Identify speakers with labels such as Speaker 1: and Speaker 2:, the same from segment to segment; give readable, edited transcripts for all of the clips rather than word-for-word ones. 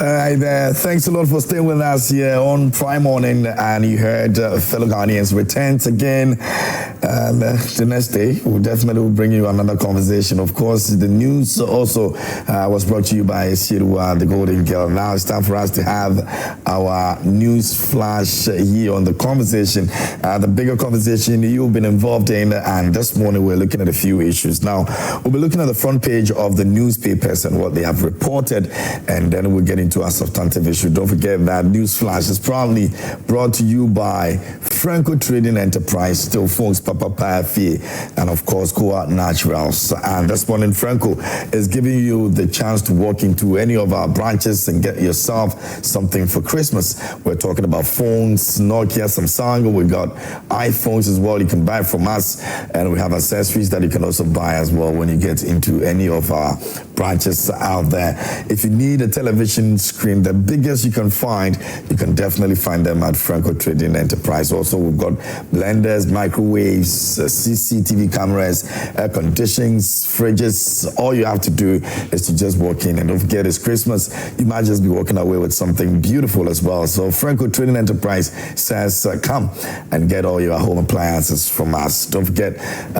Speaker 1: Thanks a lot for staying with us here on Prime Morning. And you heard fellow Ghanaians returns again. The next day, we'll definitely bring you another conversation. Of course, the news also was brought to you by Shirua, the Golden Girl. Now it's time for us to have our news flash here on the conversation. The bigger conversation you've been involved in. And this morning, we're looking at a few issues. Now, we'll be looking at the front page of the newspapers and what they have reported. And then we'll get into our substantive issue. Don't forget that news flash is proudly brought to you by Franco Trading Enterprise, still phones Papa Pafi, and of course Koa Naturals. And this morning, Franco is giving you the chance to walk into any of our branches and get yourself something for Christmas. We're talking about phones, Nokia, Samsung. We got iPhones as well. You can buy from us, and we have accessories that you can also buy as well when you get into any of our branches out there. If you need a television screen, the biggest you can find, you can definitely find them at Franco Trading Enterprise. Also, we've got blenders, microwaves, CCTV cameras, air conditionings, fridges. All you have to do is to just walk in. And don't forget, it's Christmas. You might just be walking away with something beautiful as well. So Franco Trading Enterprise says, come and get all your home appliances from us. Don't forget,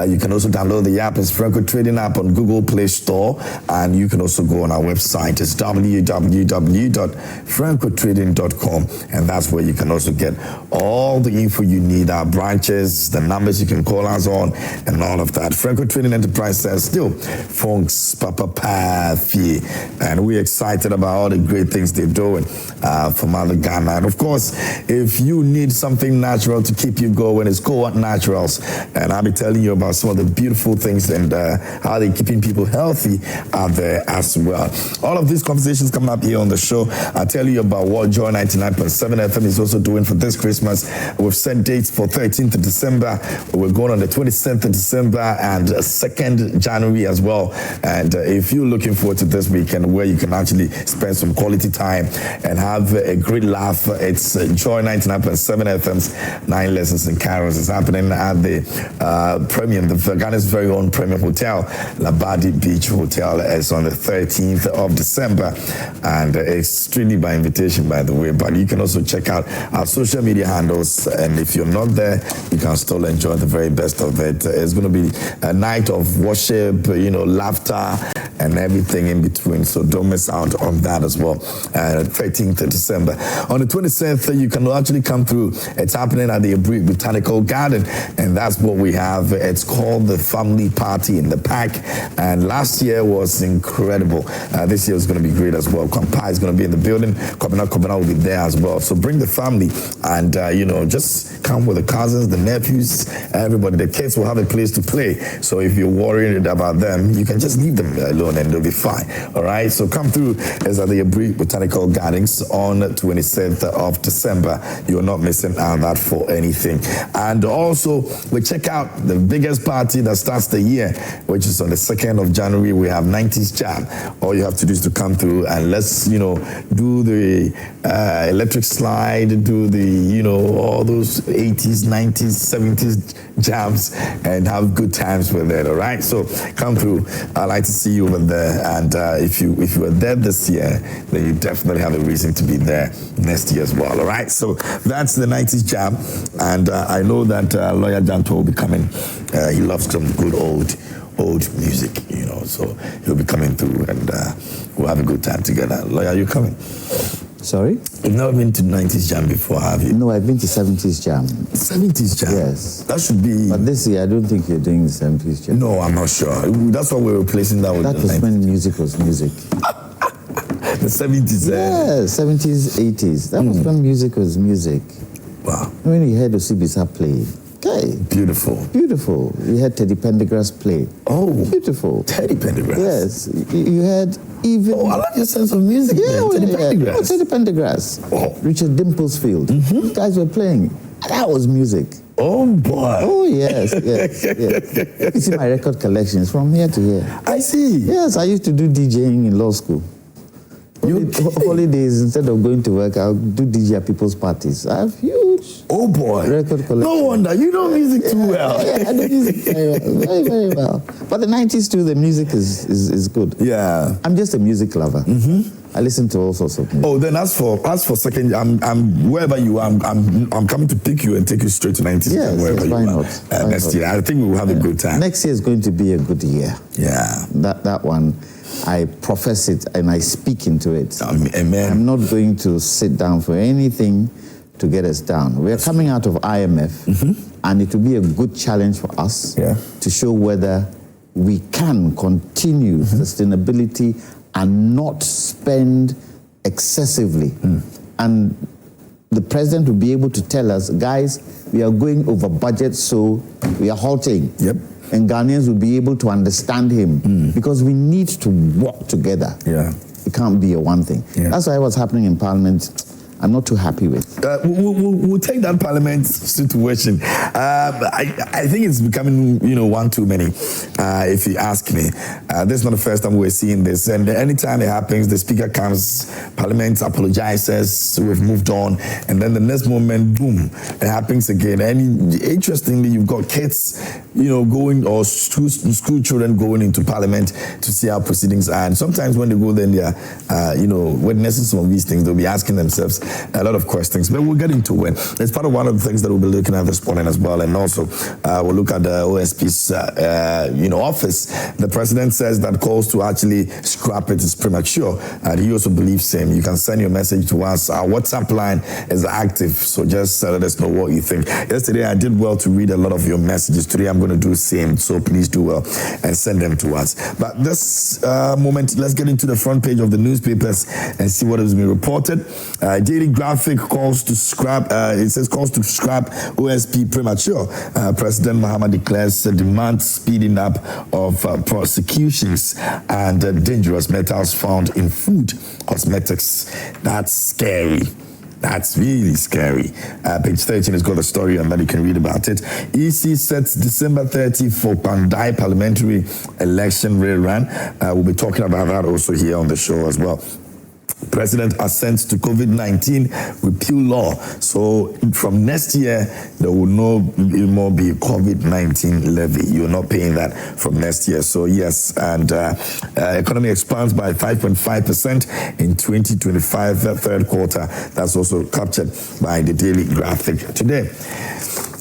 Speaker 1: you can also download the app. It's Franco Trading app on Google Play Store. And you can also go on our website. It's www.francotrading.com. And that's where you can also get all the info you need, our branches, the numbers you can call us on, and all of that. Franco Trading Enterprise says still, Fonks Papa Pafi. And we're excited about all the great things they're doing for Mother Ghana. And of course, if you need something natural to keep you going, it's Koa Naturals. And I'll be telling you about some of the beautiful things and how they're keeping people healthy out there as well. All of these conversations coming up here on the show. I'll tell you about what Joy 99.7 FM is also doing for this Christmas. We've set dates for 13th of December. We're going on the 27th of December and 2nd January as well. And if you're looking forward to this weekend where you can actually spend some quality time and have a great laugh, it's Joy 99.7 FM's 9 Lessons in Carols. It's happening at the Premium, the Ghana's very own Premium Hotel, Labadi Beach Hotel. It's on the 13th of December. And it's strictly by invitation, by the way. But you can also check out our social media handles. And if you're not there, you can still enjoy the very best of it. It's going to be a night of worship, laughter, and everything in between. So don't miss out on that as well. 13th of December. On the 27th, you can actually come through. It's happening at the Abri Botanical Garden. And that's what we have. It's called the Family Party in the Park. And last year was incredible. This year is going to be great as well. Kpandai is going to be in the building. Kpandai will be there as well. So bring the family and, just come with the cousins, the nephews, everybody. The kids will have a place to play. So if you're worried about them, you can just leave them alone and they'll be fine. All right. So come through. It's at the Abri Botanical Gardens on 27th of December. You're not missing out on that for anything. And also, we check out the biggest party that starts the year, which is on the 2nd of January. We have 90s Jam. All you have to do is to come through and let's, do the electric slide, do the, all those 80s, 90s, 70s jams and have good times with it. All right. So come through. I'd like to see you over there. And if you were there this year, then you definitely have a reason to be there next year as well. All right. So that's the 90s Jam. And I know that Lawyer Janto will be coming. He loves some good old music, so he'll be coming through and we'll have a good time together. Lawyer, are you coming?
Speaker 2: Sorry?
Speaker 1: You've never been to 90s Jam before, have you?
Speaker 2: No, I've been to 70s Jam.
Speaker 1: 70s Jam?
Speaker 2: Yes.
Speaker 1: That should be...
Speaker 2: But this year, I don't think you're doing the 70s Jam.
Speaker 1: No, I'm not sure. That's why we're replacing that with
Speaker 2: that
Speaker 1: the 90s.
Speaker 2: That was when music was music.
Speaker 1: The 70s?
Speaker 2: Yeah, 70s, 80s. That was when music was music.
Speaker 1: Wow.
Speaker 2: When you heard Osibisa play. Okay.
Speaker 1: Beautiful.
Speaker 2: Beautiful. You had Teddy Pendergrass play.
Speaker 1: Oh.
Speaker 2: Beautiful.
Speaker 1: Teddy Pendergrass.
Speaker 2: Yes. You had even...
Speaker 1: Oh, I like your sense of music.
Speaker 2: Yeah,
Speaker 1: Teddy Pendergrass.
Speaker 2: Oh, Teddy Pendergrass.
Speaker 1: Oh.
Speaker 2: Richard Dimplesfield. These guys were playing. That was music.
Speaker 1: Oh, boy.
Speaker 2: Oh, yes. You see my record collections from here to here.
Speaker 1: I see.
Speaker 2: Yes, I used to do DJing in law school. Holidays, instead of going to work, I'll do DJ at people's parties. I have huge record collection.
Speaker 1: No wonder. You know music too well.
Speaker 2: Yeah, I do music very well. Very, very well. But the 90s too, the music is good.
Speaker 1: Yeah.
Speaker 2: I'm just a music lover. I listen to all sorts of music.
Speaker 1: Oh, then as for second, I'm wherever you are, I'm coming to pick you and take you straight to 90s.
Speaker 2: Yes,
Speaker 1: wherever
Speaker 2: why
Speaker 1: you
Speaker 2: not?
Speaker 1: are. Next year, I think we will have a good time.
Speaker 2: Next year is going to be a good year.
Speaker 1: Yeah.
Speaker 2: That one, I profess it and I speak into it.
Speaker 1: Amen.
Speaker 2: I'm not going to sit down for anything to get us down. We are coming out of IMF, and it will be a good challenge for us to show whether we can continue sustainability and not spend excessively. And the president will be able to tell us, guys, we are going over budget, so we are halting.
Speaker 1: Yep.
Speaker 2: And Ghanaians will be able to understand him because we need to work together.
Speaker 1: Yeah.
Speaker 2: It can't be a one thing.
Speaker 1: Yeah.
Speaker 2: That's why what's happening in Parliament, I'm not too happy with.
Speaker 1: We'll take that Parliament situation. I think it's becoming, one too many, if you ask me. This is not the first time we're seeing this. And anytime it happens, the Speaker comes, Parliament apologizes, we've moved on. And then the next moment, boom, it happens again. And interestingly, you've got kids, going, or school children going into Parliament to see how proceedings are. And sometimes when they go there, they are, witnessing some of these things, they'll be asking themselves a lot of questions, but we'll get into it. It's part of one of the things that we'll be looking at this morning as well, and also we'll look at the OSP's, office. The president says that calls to actually scrap it is premature, and he also believes same. You can send your message to us. Our WhatsApp line is active, so just let us know what you think. Yesterday, I did well to read a lot of your messages. Today, I'm going to do the same, so please do well and send them to us. But this moment, let's get into the front page of the newspapers and see what has been reported. Daily Graphic calls to scrap, calls to scrap OSP premature. President Mahama declares demand speeding up of prosecutions and dangerous metals found in food cosmetics. That's scary. That's really scary. Page 13 has got a story on that, you can read about it. EC sets December 30 for Kpandai parliamentary election rerun. We'll be talking about that also here on the show as well. President assents to COVID-19 repeal law. So from next year, there will no more be COVID-19 levy. You're not paying that from next year. So yes, and economy expands by 5.5% in 2025 third quarter. That's also captured by the Daily Graphic today.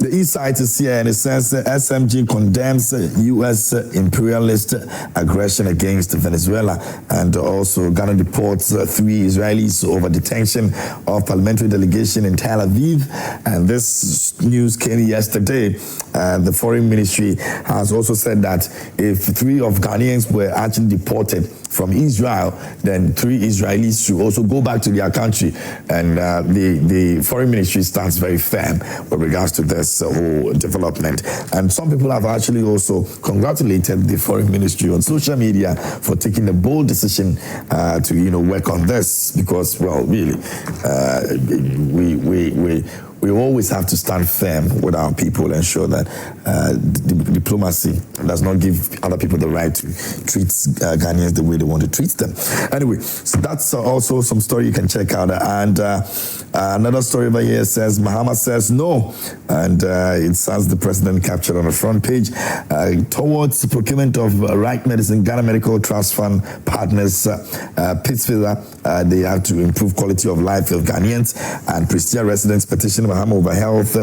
Speaker 1: The East Side is here, and it says SMG condemns U.S. imperialist aggression against Venezuela, and also Ghana deports 3 Israelis over detention of parliamentary delegation in Tel Aviv. And this news came yesterday. The Foreign Ministry has also said that if 3 of Ghanaians were actually deported from Israel, then 3 Israelis should also go back to their country. And the Foreign Ministry stands very firm with regards to this whole development. And some people have actually also congratulated the Foreign Ministry on social media for taking a bold decision to work on this, because, well, really, we always have to stand firm with our people and ensure that diplomacy does not give other people the right to treat Ghanaians the way they want to treat them. Anyway, so that's also some story you can check out. And another story over here says Mahama says no, and it says the president captured on the front page towards the procurement of right medicine. Ghana Medical Trust Fund partners Pittsfield, they have to improve quality of life of Ghanaians, and Prestia residents petition Mahama over health.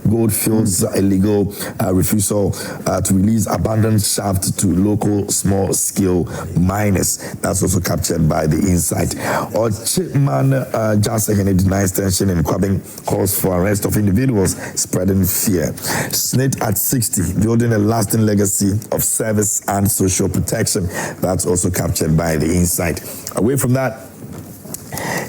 Speaker 1: Goldfields illegal refusal to release abandoned shaft to local small-scale miners. That's also captured by the Insight. Or Chipman Jasahene denies tension in Kwabing, calls for arrest of individuals spreading fear. SNIT at 60, building a lasting legacy of service and social protection. That's also captured by the Insight. Away from that,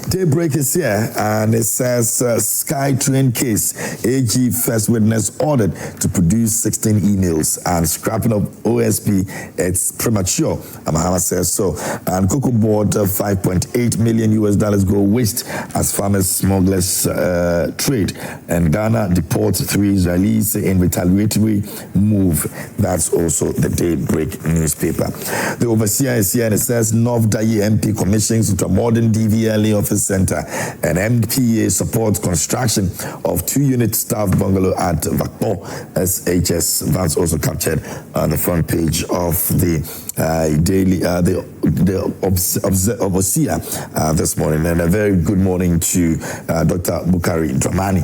Speaker 1: Daybreak is here, and it says Sky Train case. AG first witness ordered to produce 16 emails, and scrapping of OSP, it's premature. Mahama says so. And Cocoa Board, $5.8 million go waste as farmers smugglers trade. And Ghana deports 3 Israelis in retaliatory move. That's also the Daybreak newspaper. The overseer is here, and it says North Dayi MP commissions into a modern DVLA office center, and MPA supports construction of 2-unit staff bungalow at Vakpo SHS. That's also captured on the front page of the Overseer this morning, and a very good morning to Dr. Bukari Dramani.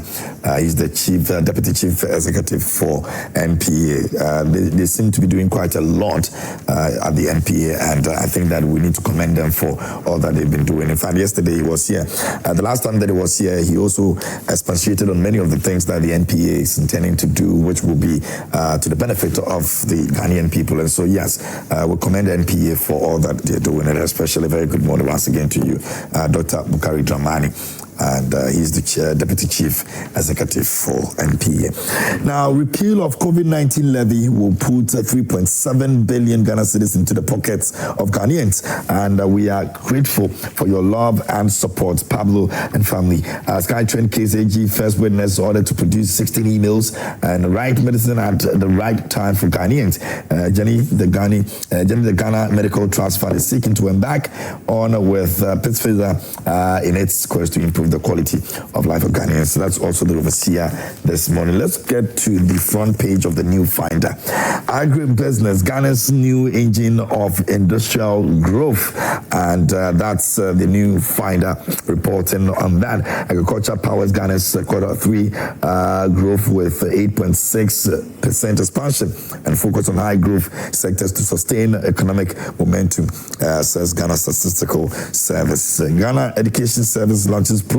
Speaker 1: He's the Deputy Chief Executive for NPA. They seem to be doing quite a lot at the NPA, and I think that we need to commend them for all that they've been doing. In fact, yesterday he was here. The last time that he was here, he also expatiated on many of the things that the NPA is intending to do, which will be to the benefit of the Ghanaian people. And so, yes, we commend NPA for all that they're doing, and especially very good morning once again to you, Dr. Bukari Dramani. And he's the Deputy Chief Executive for NPA. Now, repeal of COVID-19 levy will put 3.7 billion Ghana cedis into the pockets of Ghanaians, and we are grateful for your love and support, Pablo and family. SkyTrend case AG first witness ordered to produce 16 emails and right medicine at the right time for Ghanaians. Jenny, the Ghana Medical Trust Fund is seeking to embark on with Pittsfield in its quest to improve the quality of life of Ghanaians. So that's also the overseer this morning. Let's get to the front page of the new finder. Agribusiness, Ghana's new engine of industrial growth, and that's the new finder reporting on that. Agriculture powers Ghana's Q3 growth with 8.6% expansion and focus on high growth sectors to sustain economic momentum, says Ghana Statistical Service. Ghana Education Service launches probe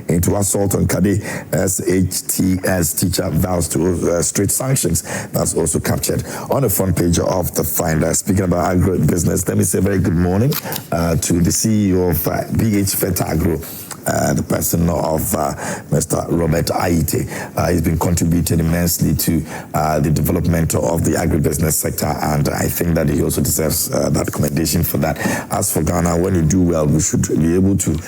Speaker 1: into assault on Kpandai SHTS teacher vows to strict sanctions. That's also captured on the front page of the finder. Speaking about agribusiness, let me say a very good morning to the CEO of BH Fetagro, the person of Mr. Robert Aite. He's been contributing immensely to the development of the agribusiness sector, and I think that he also deserves that commendation for that. As for Ghana, when you do well, we should be able to,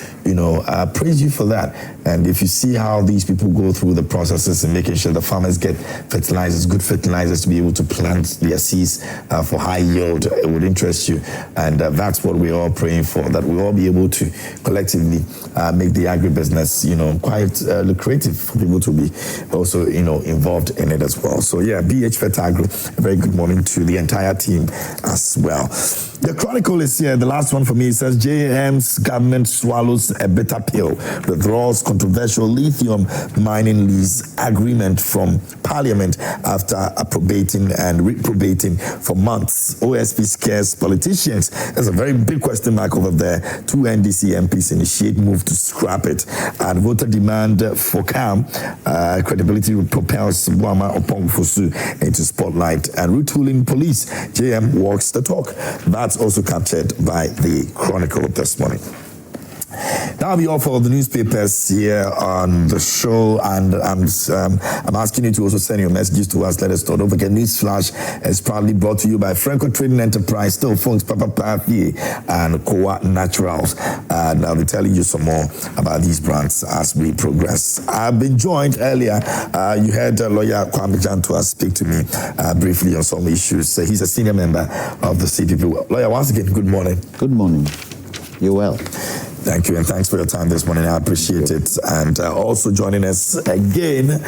Speaker 1: praise you for that. And if you see how these people go through the processes and making sure the farmers get fertilizers, good fertilizers to be able to plant their seeds for high yield, it would interest you. And that's what we're all praying for, that we all be able to collectively make the agribusiness, quite lucrative for people to be also, involved in it as well. So yeah, BH Fetagro, a very good morning to the entire team as well. The Chronicle is here. The last one for me says JM's government swallows a bitter pill, withdraws controversial lithium mining lease agreement from Parliament after approbating and reprobating for months. OSP scares politicians. There's a very big question mark over there. 2 NDC MPs initiate move to scrap it, and voter demand for calm credibility propels Buama Opongfosu into spotlight, and retooling police. JM walks the talk. That's also captured by the Chronicle this morning. That'll be all for the newspapers here on the show, and I'm asking you to also send your messages to us. Let us know. Don't forget, Newsflash is proudly brought to you by Franco Trading Enterprise, Still Phones, Papa Papi, and Koa Naturals. And I'll be telling you some more about these brands as we progress. I've been joined earlier. You heard lawyer Kwame Jantua speak to me briefly on some issues. He's a senior member of the CPP. Lawyer, once again, good morning.
Speaker 2: Good morning. You're well.
Speaker 1: Thank you, and thanks for your time this morning. I appreciate it. And also joining us again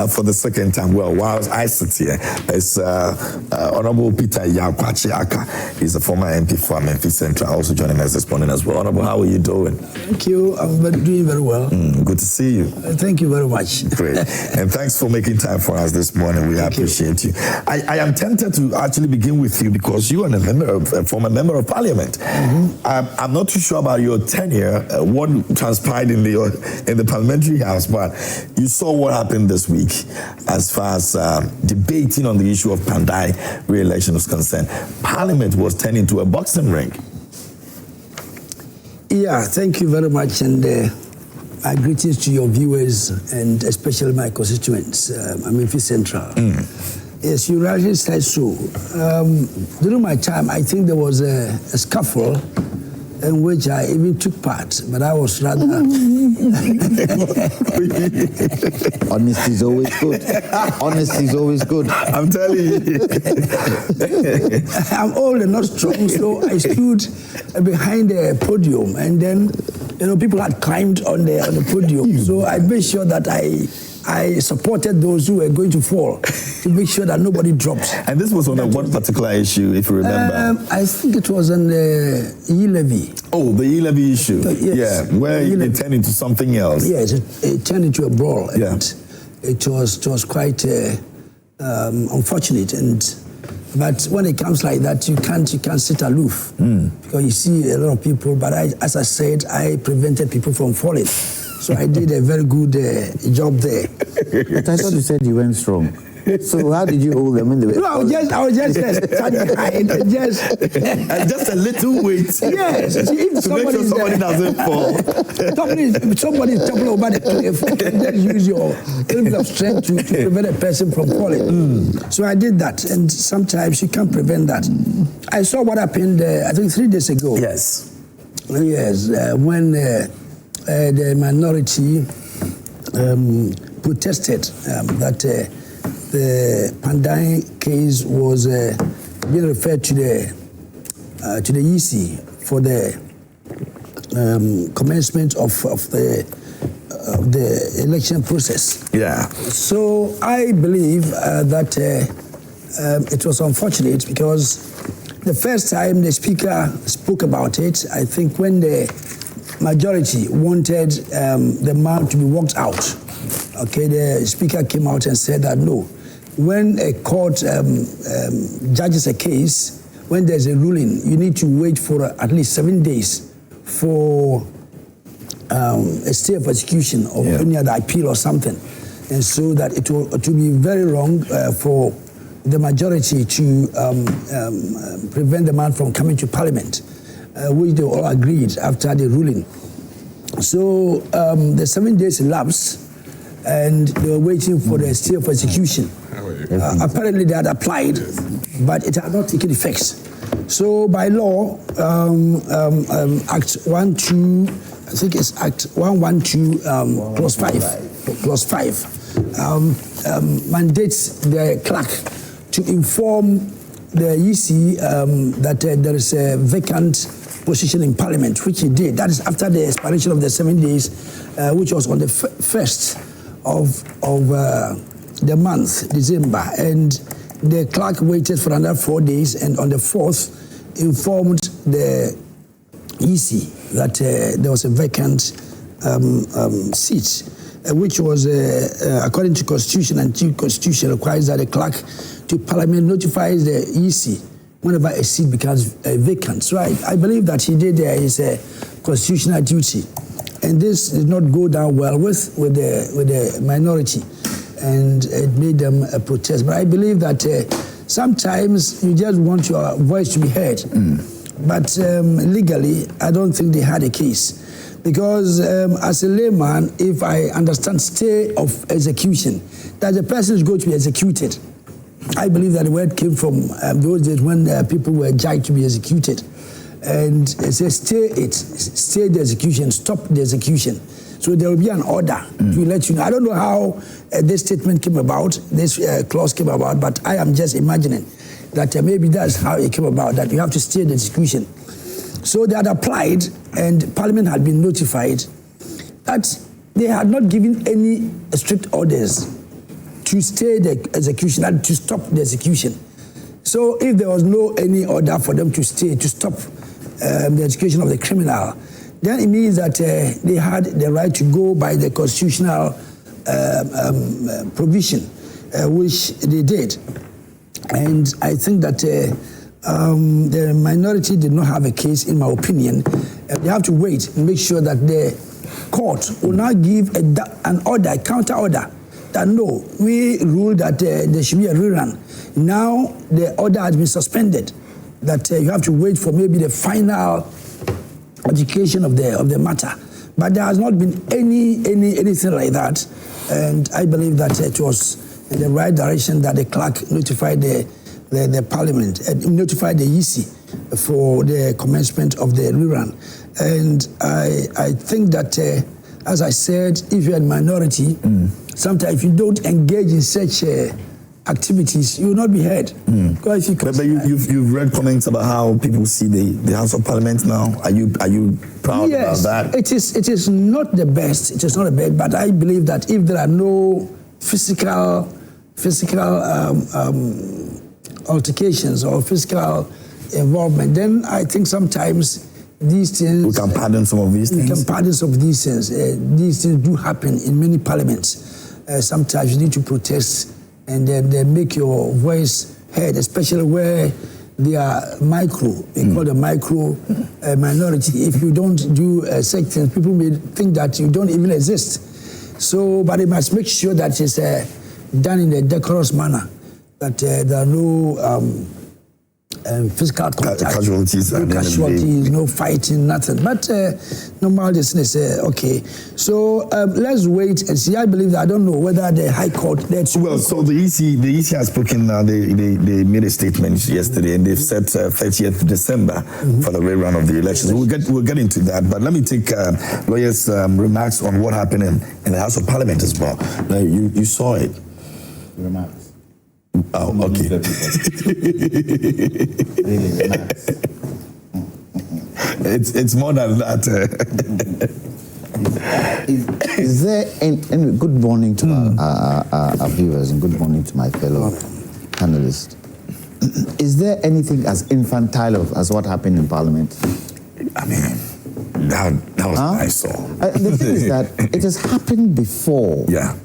Speaker 1: for the second time, while I sit here, is Honorable Peter Yaw Kwakye Ackah. He's a former MP for Amenfi Central, also joining us this morning as well. Honorable, how are you doing?
Speaker 3: Thank you. I'm doing very well.
Speaker 1: Good to see you.
Speaker 3: Thank you very much.
Speaker 1: Great. And thanks for making time for us this morning. We appreciate you. I am tempted to actually begin with you because you are a former member of Parliament. I'm not too sure about your tenure, what transpired in the parliamentary house, but you saw what happened this week as far as debating on the issue of Kpandai re-election is concerned. Parliament was turned into a boxing ring.
Speaker 3: Yeah, thank you very much, and my greetings to your viewers and especially my constituents, Amenfi Central. Yes, you rightly said so. During my time, I think there was a scuffle in which I even took part, but I was rather...
Speaker 2: Honesty is always good. Honesty is always good.
Speaker 1: I'm telling you.
Speaker 3: I'm old and not strong, so I stood behind the podium, and then, people had climbed on the podium. So I made sure that I I supported those who were going to fall to make sure that nobody dropped.
Speaker 1: And this was on one particular issue, if you remember.
Speaker 3: I think it was on the e-levy.
Speaker 1: Oh, the e-levy issue.
Speaker 3: Yes.
Speaker 1: Yeah, where it turned into something else.
Speaker 3: Yes, it turned into a brawl.
Speaker 1: Yeah.
Speaker 3: And it was quite unfortunate. But when it comes like that, you can't sit aloof because you see a lot of people. But as I said, I prevented people from falling, so I did a very good job there.
Speaker 2: But I thought you said you went strong. So how did you hold them in the way?
Speaker 3: No, I was just standing behind,
Speaker 1: just a little weight.
Speaker 3: Yes, if
Speaker 1: to make sure somebody doesn't fall.
Speaker 3: Somebody is jumping over the cliff, then use your little bit of strength to prevent a person from falling. So I did that, and sometimes you can't prevent that. I saw what happened, I think 3 days ago.
Speaker 1: Yes.
Speaker 3: Yes, when the minority protested that the Kpandai case was being referred to the EC for the commencement of the election process.
Speaker 1: Yeah.
Speaker 3: So I believe that it was unfortunate because the first time the speaker spoke about it, I think when the majority wanted the man to be walked out, okay, the speaker came out and said that no, when a court judges a case, when there's a ruling, you need to wait for at least 7 days for a stay of execution or any other appeal or something. And so that it will be very wrong for the majority to prevent the man from coming to Parliament, which they all agreed after the ruling. So the 7 days elapsed, and they were waiting for the stay of execution. Apparently they had applied, but it had not taken effect. So by law, Act 112, I think it's Act 112 clause 5 mandates the clerk to inform the EC that there is a vacant position in Parliament, which he did. That is after the expiration of the 7 days, which was on the 1st of the month, December. And the clerk waited for another 4 days, and on the 4th informed the EC that there was a vacant seat, which was, according to Constitution, and Constitution requires that the clerk to Parliament notifies the EC whenever a seat becomes vacant. So I believe that he did his constitutional duty. And this did not go down well with the minority, and it made them protest. But I believe that sometimes you just want your voice to be heard. But legally, I don't think they had a case. Because as a layman, if I understand stay of execution, that the person is going to be executed. I believe that the word came from those days when people were judged to be executed. And it says stay the execution, stop the execution. So there will be an order to let you know. I don't know how this statement came about, this clause came about, but I am just imagining that maybe that's how it came about, that you have to stay the execution. So they had applied, and Parliament had been notified that they had not given any strict orders to stay the execution and to stop the execution. So if there was no any order for them to stay, to stop the execution of the criminal, then it means that they had the right to go by the constitutional provision, which they did. And I think that the minority did not have a case, in my opinion. They have to wait and make sure that the court will now give an order, a counter order, that no, we ruled that there should be a rerun. Now the order has been suspended, that you have to wait for maybe the final adjudication of the matter. But there has not been anything like that, and I believe that it was in the right direction that the clerk notified the Parliament, notified the EC for the commencement of the rerun. And I think that, as I said, if you're a minority, sometimes if you don't engage in such activities, you will not be heard. Because if
Speaker 1: But you've read comments about how people see the House of Parliament now. Are you proud about that?
Speaker 3: It is not the best. It is not the best. But I believe that if there are no physical altercations or physical involvement, then I think sometimes these things...
Speaker 1: We can pardon some of these things?
Speaker 3: We can pardon some of these things. These things do happen in many parliaments. Sometimes you need to protest and then make your voice heard, especially where they are micro. They call them micro minority. If you don't do such things, people may think that you don't even exist. So, but they must make sure that it's done in a decorous manner, that there are no physical contact,
Speaker 1: casualties,
Speaker 3: no fighting, nothing. But normal business, okay. So let's wait and see. I believe that, I don't know whether the High Court...
Speaker 1: So the EC has spoken now. They made a statement yesterday, and they've set 30th December for the rerun of the elections. We'll get into that. But let me take lawyers' remarks on what happened in the House of Parliament as well. Now, you saw it.
Speaker 2: Remarks.
Speaker 1: Oh, okay.
Speaker 2: Really relax.
Speaker 1: It's more than that.
Speaker 2: Is there any good morning to our viewers and good morning to my fellow panelists. Is there anything as infantile as what happened in Parliament?
Speaker 1: I mean, that was what I saw.
Speaker 2: The thing is that it has happened before.
Speaker 1: Yeah.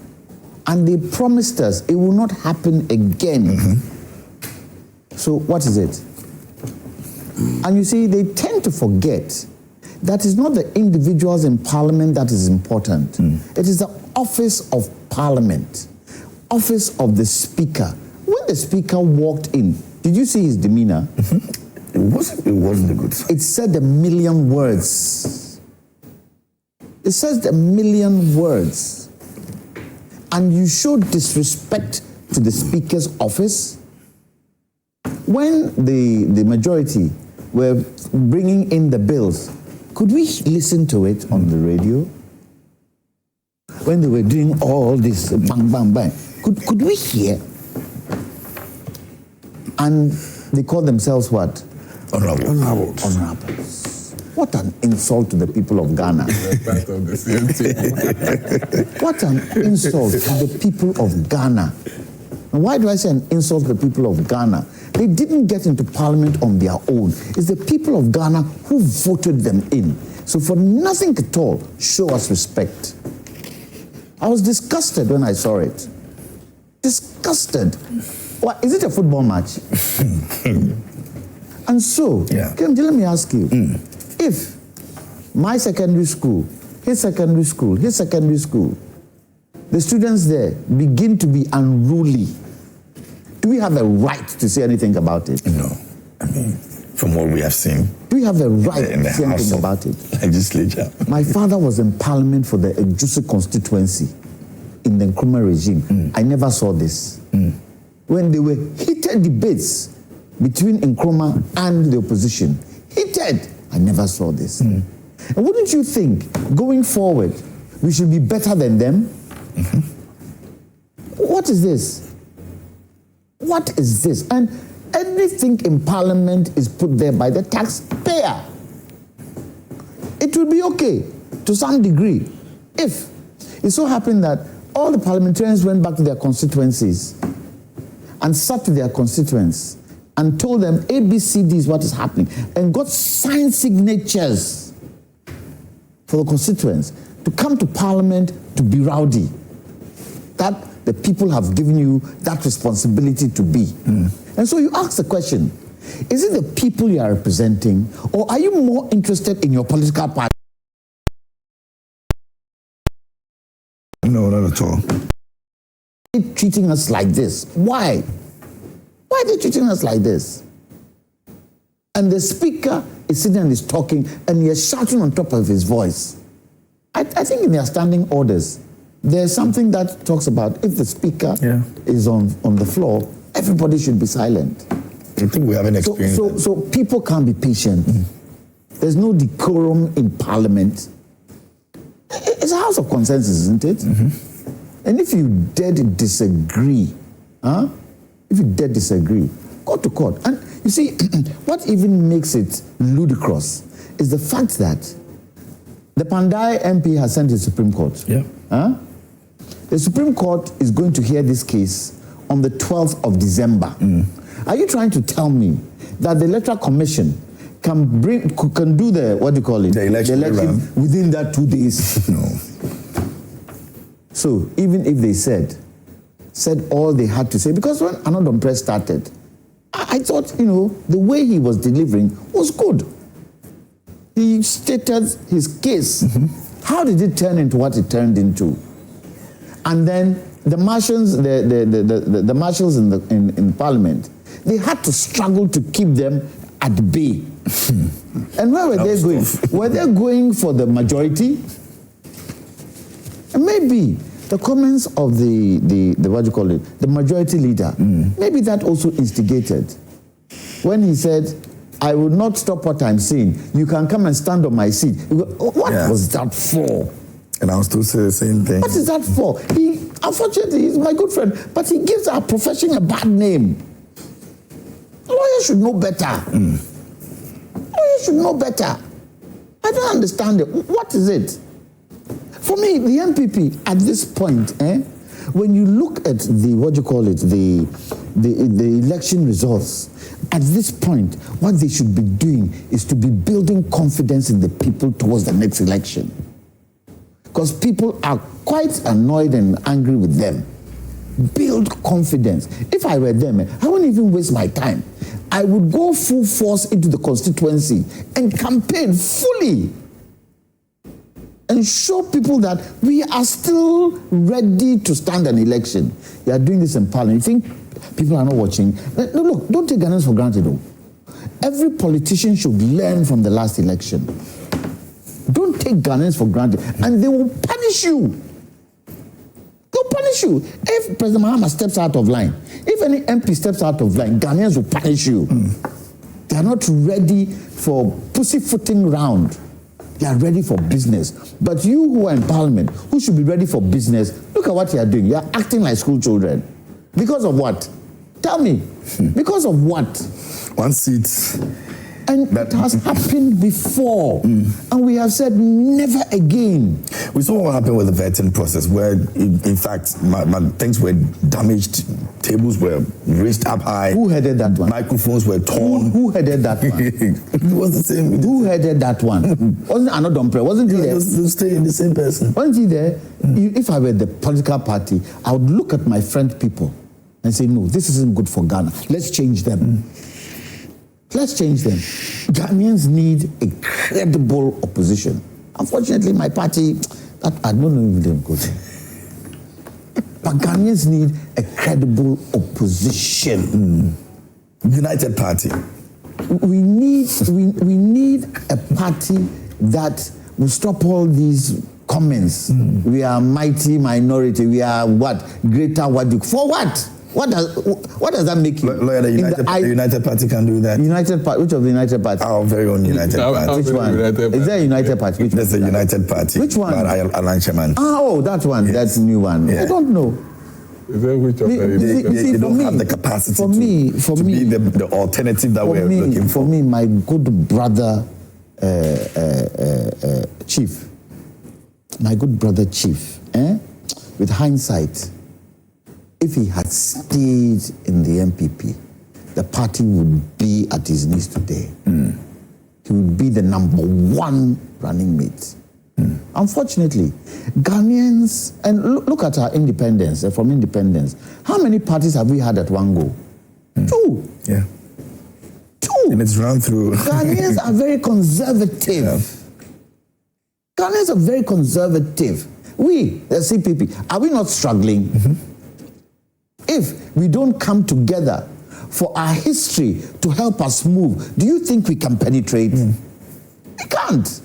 Speaker 2: And they promised us it will not happen again. So what is it? And you see, they tend to forget that it's not the individuals in Parliament that is important. It is the office of Parliament, office of the Speaker. When the Speaker walked in, did you see his demeanor?
Speaker 1: It wasn't a good sign.
Speaker 2: It said a million words. It says a million words. And you show disrespect to the Speaker's office. When the majority were bringing in the bills, could we listen to it on the radio? When they were doing all this bang, bang, bang, could we hear? And they called themselves what? Honorables. What an insult to the people of Ghana. What an insult to the people of Ghana. And why do I say an insult to the people of Ghana? They didn't get into Parliament on their own. It's the people of Ghana who voted them in. So for nothing at all, show us respect. I was disgusted when I saw it. Disgusted. What, is it a football match? And so, let me ask you, if my secondary school, his secondary school, the students there begin to be unruly, do we have a right to say anything about it?
Speaker 1: No. I mean, from what we have seen.
Speaker 2: Do we have a right to say anything about it?
Speaker 1: Legislature.
Speaker 2: My father was in Parliament for the Ejusi constituency in the Nkrumah regime. I never saw this. When there were heated debates between Nkrumah and the opposition, heated, I never saw this. And wouldn't you think, going forward, we should be better than them? What is this? What is this? And everything in Parliament is put there by the taxpayer. It will be okay, to some degree, if it so happened that all the parliamentarians went back to their constituencies and sat to their constituents and told them ABCD is what is happening, and got signed signatures for the constituents to come to Parliament to be rowdy. That the people have given you that responsibility to be. And so you ask the question, is it the people you are representing, or are you more interested in your political party?
Speaker 1: No, not at all.
Speaker 2: Treating us like this. Why? Why are they treating us like this? And the speaker is sitting and is talking, and he is shouting on top of his voice. I think in their standing orders, there's something that talks about if the speaker is on the floor, everybody should be silent.
Speaker 1: I think we haven't experienced
Speaker 2: so people can't be patient. There's no decorum in Parliament. It's a house of consensus, isn't it? And if you dare to disagree If you dare disagree, go to court. And you see, what even makes it ludicrous is the fact that the Kpandai MP has sent to the Supreme Court.
Speaker 1: Yeah.
Speaker 2: The Supreme Court is going to hear this case on the 12th of December. Are you trying to tell me that the Electoral Commission can do the, what do you call it?
Speaker 1: The election
Speaker 2: within that 2 days?
Speaker 1: No.
Speaker 2: So even if they said all they had to say, because when Anodom Press started, I thought, the way he was delivering was good. He stated his case. How did it turn into what it turned into? And then the marshals, the marshals in Parliament, they had to struggle to keep them at bay. And where were they going? Were they going for the majority? And maybe the comments of the what do you call it, the majority leader, maybe that also instigated. When he said, I will not stop what I'm saying. You can come and stand on my seat. What was that for?
Speaker 1: And I was still saying the same thing.
Speaker 2: What is that for? Unfortunately, he's my good friend, but he gives our profession a bad name. A lawyer should know better. Lawyer should know better. I don't understand it. What is it? For me, the MPP at this point, when you look at the, what do you call it, the election results, at this point, what they should be doing is to be building confidence in the people towards the next election. Because people are quite annoyed and angry with them. Build confidence. If I were them, I wouldn't even waste my time. I would go full force into the constituency and campaign fully and show people that we are still ready to stand an election. You are doing this in Parliament. You think people are not watching? No, look, don't take Ghanaians for granted, though. Every politician should learn from the last election. Don't take Ghanaians for granted, and they will punish you. They'll punish you. If President Mahama steps out of line, if any MP steps out of line, Ghanaians will punish you. They are not ready for pussyfooting round. They are ready for business. But you who are in Parliament, who should be ready for business, look at what you are doing. You are acting like school children. Because of what? Tell me. Because of what?
Speaker 1: One seat.
Speaker 2: And that has happened before. And we have said never again.
Speaker 1: We saw what happened with the vetting process, where, in fact, things were damaged, tables were raised up high.
Speaker 2: Who headed that one?
Speaker 1: Microphones were torn.
Speaker 2: Who headed that one?
Speaker 1: It was the same.
Speaker 2: Who headed that one? Wasn't Anodom Press? Wasn't he there?
Speaker 1: It was staying the same person.
Speaker 2: Wasn't he there? If I were the political party, I would look at my friend people and say, no, this isn't good for Ghana. Let's change them. Let's change them. Ghanaians need a credible opposition. Unfortunately, my party, I don't know if they're good. But Ghanaians need a credible opposition.
Speaker 1: United Party.
Speaker 2: We need a party that will stop all these comments. We are mighty minority. We are what? Greater what? For what? What does that make you?
Speaker 1: Lawyer, the United Party can do that.
Speaker 2: United Party. Which of the United Party?
Speaker 1: Our very own United Party.
Speaker 2: Which one? Is there a United Party? Which
Speaker 1: There's a United Party.
Speaker 2: Which one?
Speaker 1: Alan Chairman.
Speaker 2: Oh, that one. Yes. That's a new one. Yeah. I don't know.
Speaker 4: Is that which of
Speaker 1: they don't have the capacity to be the alternative that we're looking for.
Speaker 2: For me, my good brother, Chief. My good brother, Chief. With hindsight, if he had stayed in the MPP, the party would be at his knees today. He would be the #1 running mate. Unfortunately, Ghanaians, and look at our independence, from independence. How many parties have we had at one go? 2.
Speaker 1: Yeah.
Speaker 2: 2.
Speaker 1: And it's run through.
Speaker 2: Ghanaians are very conservative. Yeah. Ghanaians are very conservative. We, the CPP, are we not struggling? If we don't come together for our history to help us move, do you think we can penetrate? We can't.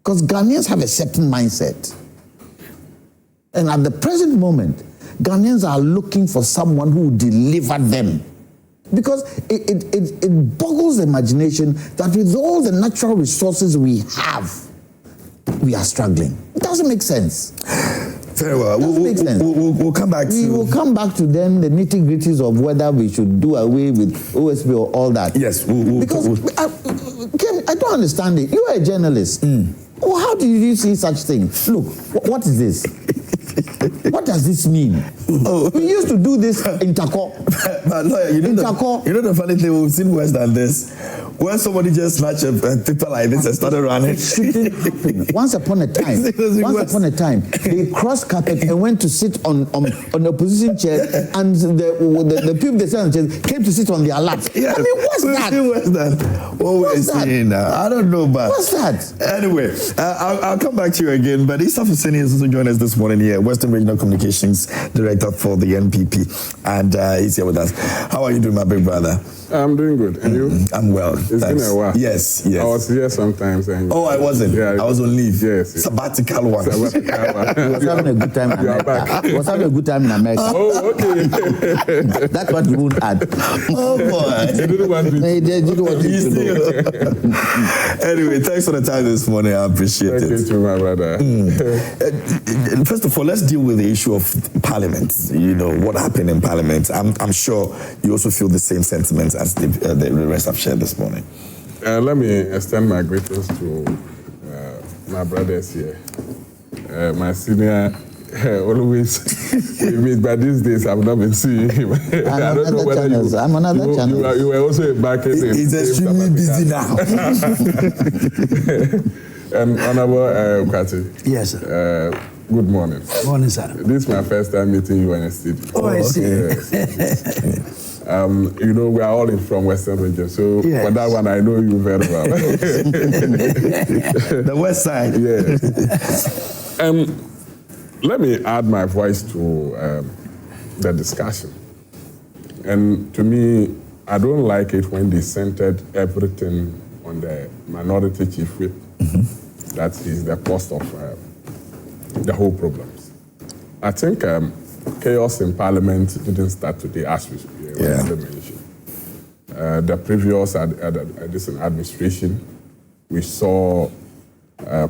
Speaker 2: Because Ghanaians have a certain mindset. And at the present moment, Ghanaians are looking for someone who will deliver them. Because it boggles the imagination that with all the natural resources we have, we are struggling. It doesn't make sense.
Speaker 1: Very well. We'll come back to...
Speaker 2: We will come back to then the nitty-gritties of whether we should do away with OSP or all that.
Speaker 1: Yes.
Speaker 2: Because I don't understand it. You are a journalist. Well, how do you see such things? Look, what is this? What does this mean? We used to do this in Tako.
Speaker 1: But lawyer, you know the funny thing, we've seen worse than this. When somebody just snatched a paper like this and started running.
Speaker 2: Shouldn't happen. Once upon a time, they crossed carpet and went to sit on the opposition chair, and the people they sat on chairs came to sit on their laps.
Speaker 1: Yeah.
Speaker 2: I mean, what's that?
Speaker 1: What's that? I don't know, but
Speaker 2: what's that?
Speaker 1: Anyway, I'll come back to you again. But Issa Fuseni is also joining us this morning here, Western Regional Communications Director for the NPP, and he's here with us. How are you doing, my big brother?
Speaker 4: I'm doing good. And you?
Speaker 1: I'm well.
Speaker 4: It's been a while.
Speaker 1: Yes.
Speaker 4: I was here sometimes. And
Speaker 1: I wasn't. Yeah, I was on leave.
Speaker 4: Yes.
Speaker 1: Sabbatical one.
Speaker 2: He was having a good time in America. He was having a good time in America.
Speaker 4: Oh, okay.
Speaker 2: That's what you won't add.
Speaker 1: Oh, boy.
Speaker 4: You didn't want me to.
Speaker 2: He didn't want you to know.
Speaker 1: Anyway, thanks for the time this morning. I appreciate it.
Speaker 4: Thank you too, my brother.
Speaker 1: First of all, let's deal with the issue of Parliament. You know, what happened in Parliament. I'm sure you also feel the same sentiments as the rest have shared this morning.
Speaker 4: Let me extend my greetings to my brothers here. My senior always we meet, but these days I've not been seeing him. I don't know whether
Speaker 2: I'm on other channels.
Speaker 4: You were also back in the...
Speaker 1: He's extremely busy now.
Speaker 4: And Honorable Kwakye.
Speaker 3: Yes, sir.
Speaker 4: Good morning.
Speaker 3: Morning, sir.
Speaker 4: This is my first time meeting you in a studio.
Speaker 3: Oh, I see.
Speaker 4: Yes. You know, we are all from Western region, so
Speaker 3: yes.
Speaker 4: For that one, I know you very well.
Speaker 1: The West Side.
Speaker 4: Yes. Let me add my voice to the discussion. And to me, I don't like it when they centered everything on the minority chief whip. That is the cost of the whole problems. I think chaos in Parliament didn't start today, as we mentioned. The previous this administration, we saw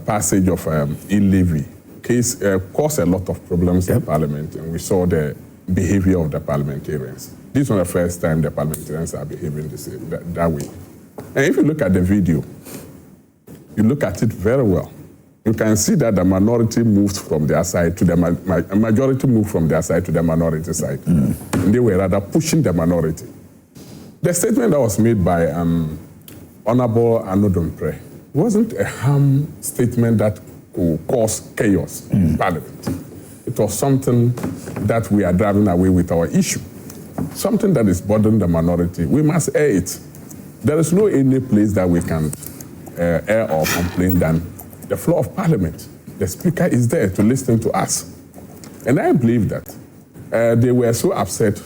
Speaker 4: passage of e-levy case caused a lot of problems in Parliament, and we saw the behavior of the parliamentarians. This is not the first time the parliamentarians are behaving the same, that way. And if you look at the video, you look at it very well, you can see that the minority moved from their side to the majority moved from their side to the minority side. And they were rather pushing the minority. The statement that was made by Honorable Anodompre wasn't a harm statement that could cause chaos in Parliament. It was something that we are driving away with our issue. Something that is bothering the minority. We must air it. There is no any place that we can air or complain than the floor of Parliament. The Speaker is there to listen to us. And I believe that they were so upset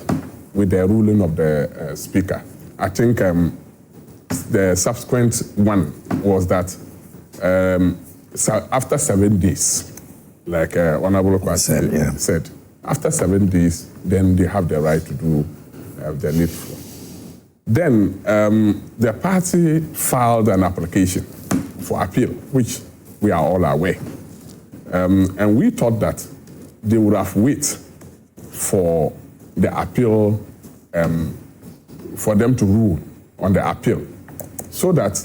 Speaker 4: with the ruling of the Speaker. I think the subsequent one was that after 7 days, like Honorable Kwakye said, after 7 days, then they have the right to do the needful. Then the party filed an application for appeal, which we are all aware. And we thought that they would have waited for the appeal, for them to rule on the appeal, so that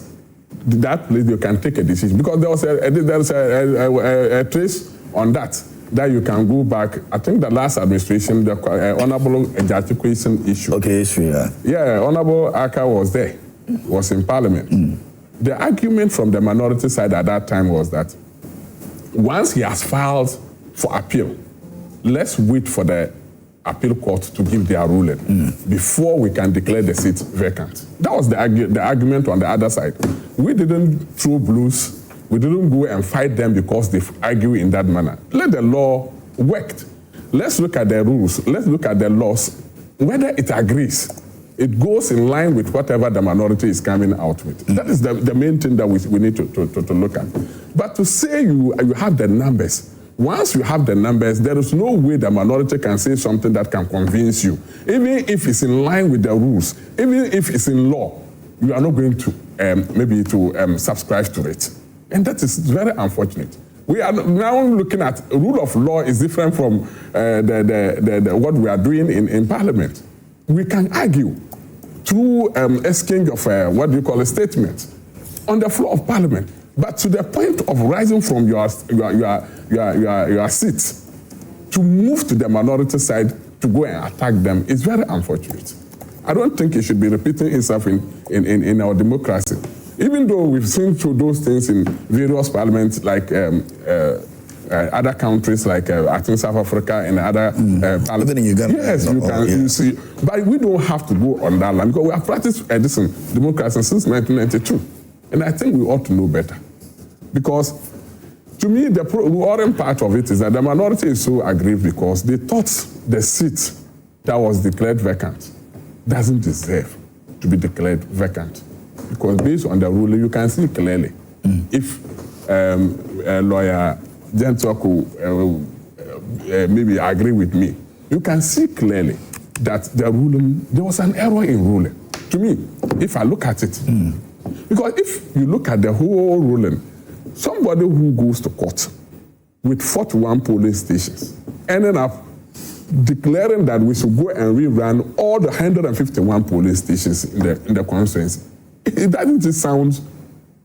Speaker 4: place they can take a decision. Because there was a trace on that you can go back. I think the last administration, the Honorable ejaculation issue.
Speaker 1: Okay, issue, yeah.
Speaker 4: Yeah, Honorable Ackah was there, was in Parliament. The argument from the minority side at that time was that once he has filed for appeal, let's wait for the appeal court to give their ruling before we can declare the seat vacant. That was the argument on the other side. We didn't throw blues. We didn't go and fight them because they argue in that manner. Let the law work. Let's look at the rules. Let's look at the laws. Whether it agrees, it goes in line with whatever the minority is coming out with. That is the main thing that we need to look at. But to say you have the numbers, once you have the numbers, there is no way the minority can say something that can convince you. Even if it's in line with the rules, even if it's in law, you are not going to maybe to subscribe to it. And that is very unfortunate. We are now looking at rule of law is different from what we are doing in Parliament. We can argue through exchange of a statement on the floor of Parliament, but to the point of rising from your seat to move to the minority side to go and attack them is very unfortunate. I don't think it should be repeating itself in our democracy. Even though we've seen through those things in various parliaments, like other countries, like I think South Africa and other parliaments.
Speaker 1: Even in Uganda.
Speaker 4: Yes, you can. You see, but we don't have to go on that line because we have practiced this democracy since 1992, and I think we ought to know better. Because to me, the worrying part of it is that the minority is so aggrieved because they thought the seat that was declared vacant doesn't deserve to be declared vacant. Because based on the ruling, you can see clearly if lawyer Gentoko maybe agree with me, you can see clearly that the ruling, there was an error in ruling. To me, if I look at it, because if you look at the whole ruling, somebody who goes to court with 41 polling stations, ending up declaring that we should go and rerun all the 151 polling stations in the constituency. It doesn't it sound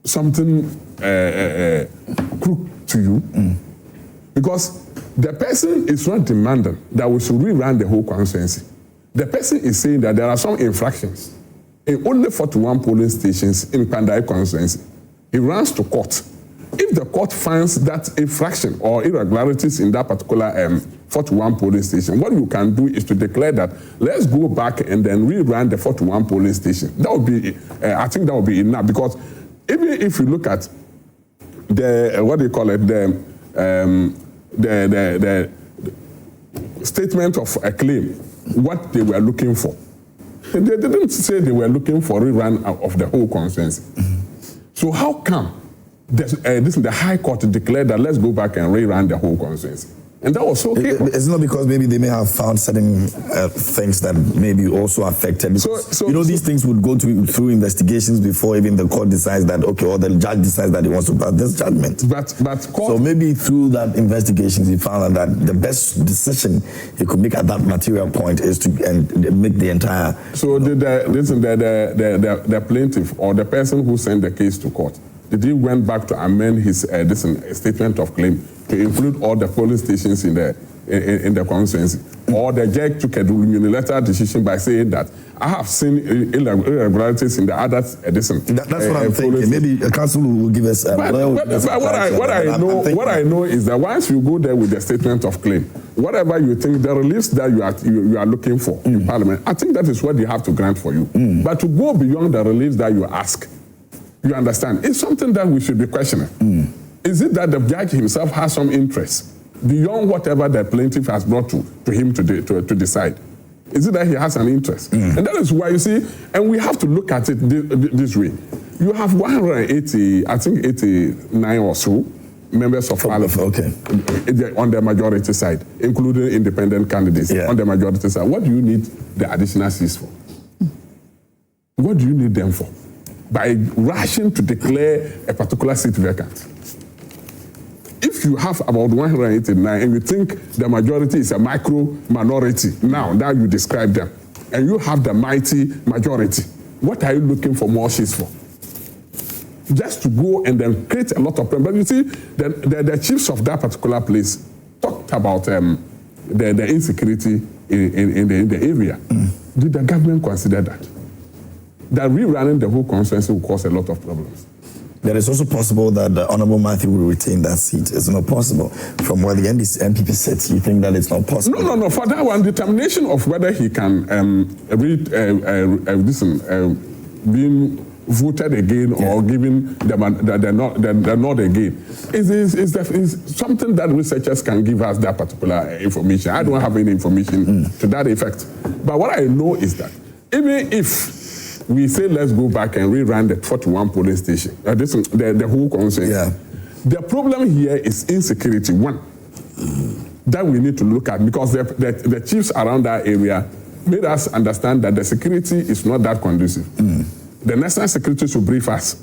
Speaker 4: something crook to you? Because the person is not demanding that we should rerun the whole constituency. The person is saying that there are some infractions in only 41 polling stations in Kpandai constituency. He runs to court. If the court finds that infraction or irregularities in that particular 41 polling station, what you can do is to declare that let's go back and then rerun the 41 polling station. That would be, I think that would be enough, because even if you look at the the statement of a claim, what they were looking for, they didn't say they were looking for rerun of the whole constituency. So how come the High Court declared that let's go back and rerun the whole constituency? And that was so clear.
Speaker 1: It's not because maybe they may have found certain things that maybe also affected. So these things would go through investigations before even the court decides that, okay, or the judge decides that he wants to pass this judgment.
Speaker 4: But court,
Speaker 1: so maybe through that investigations, he found out that the best decision he could make at that material point is to make the entire.
Speaker 4: So the plaintiff or the person who sent the case to court, did he went back to amend his statement of claim to include all the polling stations in the constituency? Or the judge took a unilateral decision by saying that I have seen irregularities in the other that's
Speaker 1: what I'm thinking. Maybe a council will give us.
Speaker 4: What I know is that once you go there with the statement of claim, whatever you think the reliefs that you are looking for in Parliament, I think that is what they have to grant for you. But to go beyond the reliefs that you ask, you understand, it's something that we should be questioning. Is it that the judge himself has some interest beyond whatever the plaintiff has brought to him to decide? Is it that he has an interest? And that is why, you see, and we have to look at it this way. You have 180, I think 89 or so members of Parliament on the majority side, including independent candidates on the majority side. What do you need the additional seats for? What do you need them for? By rushing to declare a particular seat vacant. If you have about 189 and you think the majority is a micro-minority, now you describe them, and you have the mighty majority, what are you looking for more seats for? Just to go and then create a lot of problems. But you see, the chiefs of that particular place talked about the insecurity in the area. Did the government consider that? That rerunning the whole constituency will cause a lot of problems.
Speaker 1: There is also possible that the Honorable Matthew will retain that seat. It's not possible. From where the NPP sits, you think that it's not possible? No.
Speaker 4: For that one, determination of whether he can being voted again or given the nod again is something that researchers can give us that particular information. I don't have any information to that effect. But what I know is that even if we say let's go back and rerun the 41 polling station, the whole constituency. The problem here is insecurity, one, that we need to look at, because the chiefs around that area made us understand that the security is not that conducive. The national security should brief us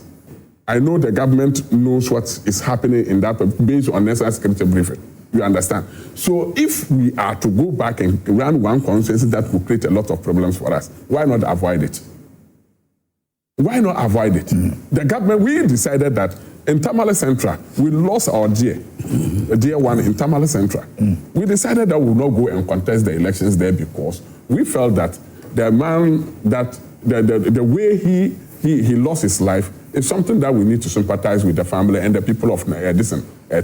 Speaker 4: I know the government knows what is happening in that based on national security briefing. You understand? So if we are to go back and run one consensus that will create a lot of problems for us, why not avoid it? Why not avoid it? The government, we decided that in Tamale Central, we lost our dear one in Tamale Central. We decided that we will not go and contest the elections there because we felt that the man, that the way he lost his life is something that we need to sympathize with the family and the people of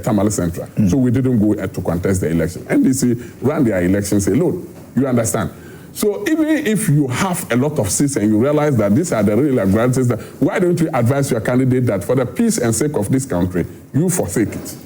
Speaker 4: Tamale Central. So we didn't go to contest the election. NDC ran their elections alone. You understand? So even if you have a lot of seats and you realize that these are the real irregularities, why don't you advise your candidate that for the peace and sake of this country, you forsake it?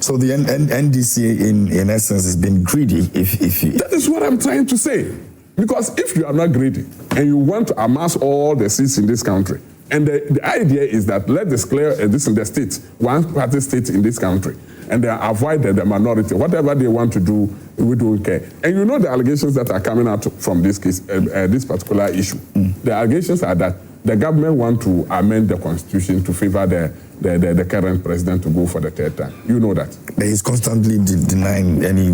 Speaker 1: So the NDC, in essence, has been greedy. If you...
Speaker 4: That is what I'm trying to say. Because if you are not greedy and you want to amass all the seats in this country, and the idea is that let's declare this in the state, one-party state in this country, and they avoid the minority. Whatever they want to do, we don't care. And you know the allegations that are coming out from this case, this particular issue. The allegations are that the government want to amend the constitution to favor the current president to go for the third time. You know that.
Speaker 1: But he's constantly denying any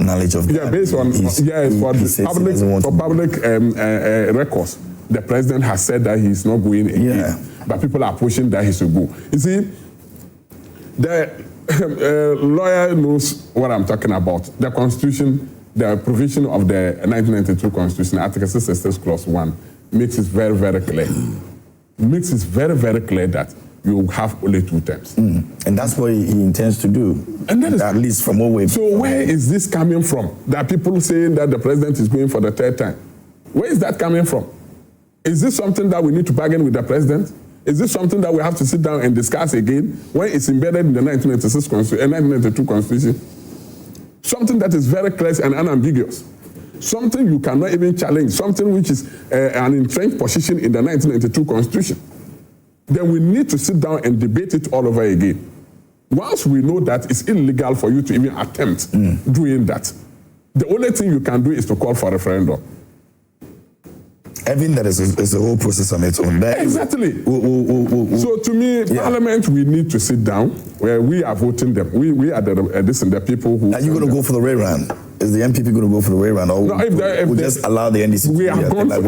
Speaker 1: knowledge of that.
Speaker 4: Yeah, based on for public records, the president has said that he's not going again. But people are pushing that he should go. You see, the lawyer knows what I'm talking about. The Constitution, the provision of the 1992 Constitution, Article 66, Clause 1, makes it very, very clear. Makes it very, very clear that you have only 2 terms.
Speaker 1: And that's what he intends to do. And that is, at least from what we've...
Speaker 4: So where is this coming from? There are people saying that the president is going for the 3rd time. Where is that coming from? Is this something that we need to bargain with the president? Is this something that we have to sit down and discuss again when it's embedded in the 1992 Constitution? Something that is very clear and unambiguous. Something you cannot even challenge. Something which is an entrenched position in the 1992 Constitution. Then we need to sit down and debate it all over again. Once we know that it's illegal for you to even attempt doing that, the only thing you can do is to call for a referendum.
Speaker 1: Everything that is a whole process on its own.
Speaker 4: Exactly. So to me, Parliament, we need to sit down where we are voting them. We are the people who...
Speaker 1: Are you going to go for the rerun? Is the MPP going to go for the rerun? Or
Speaker 4: no, if
Speaker 1: we'll just allow the NDC
Speaker 4: we are going to,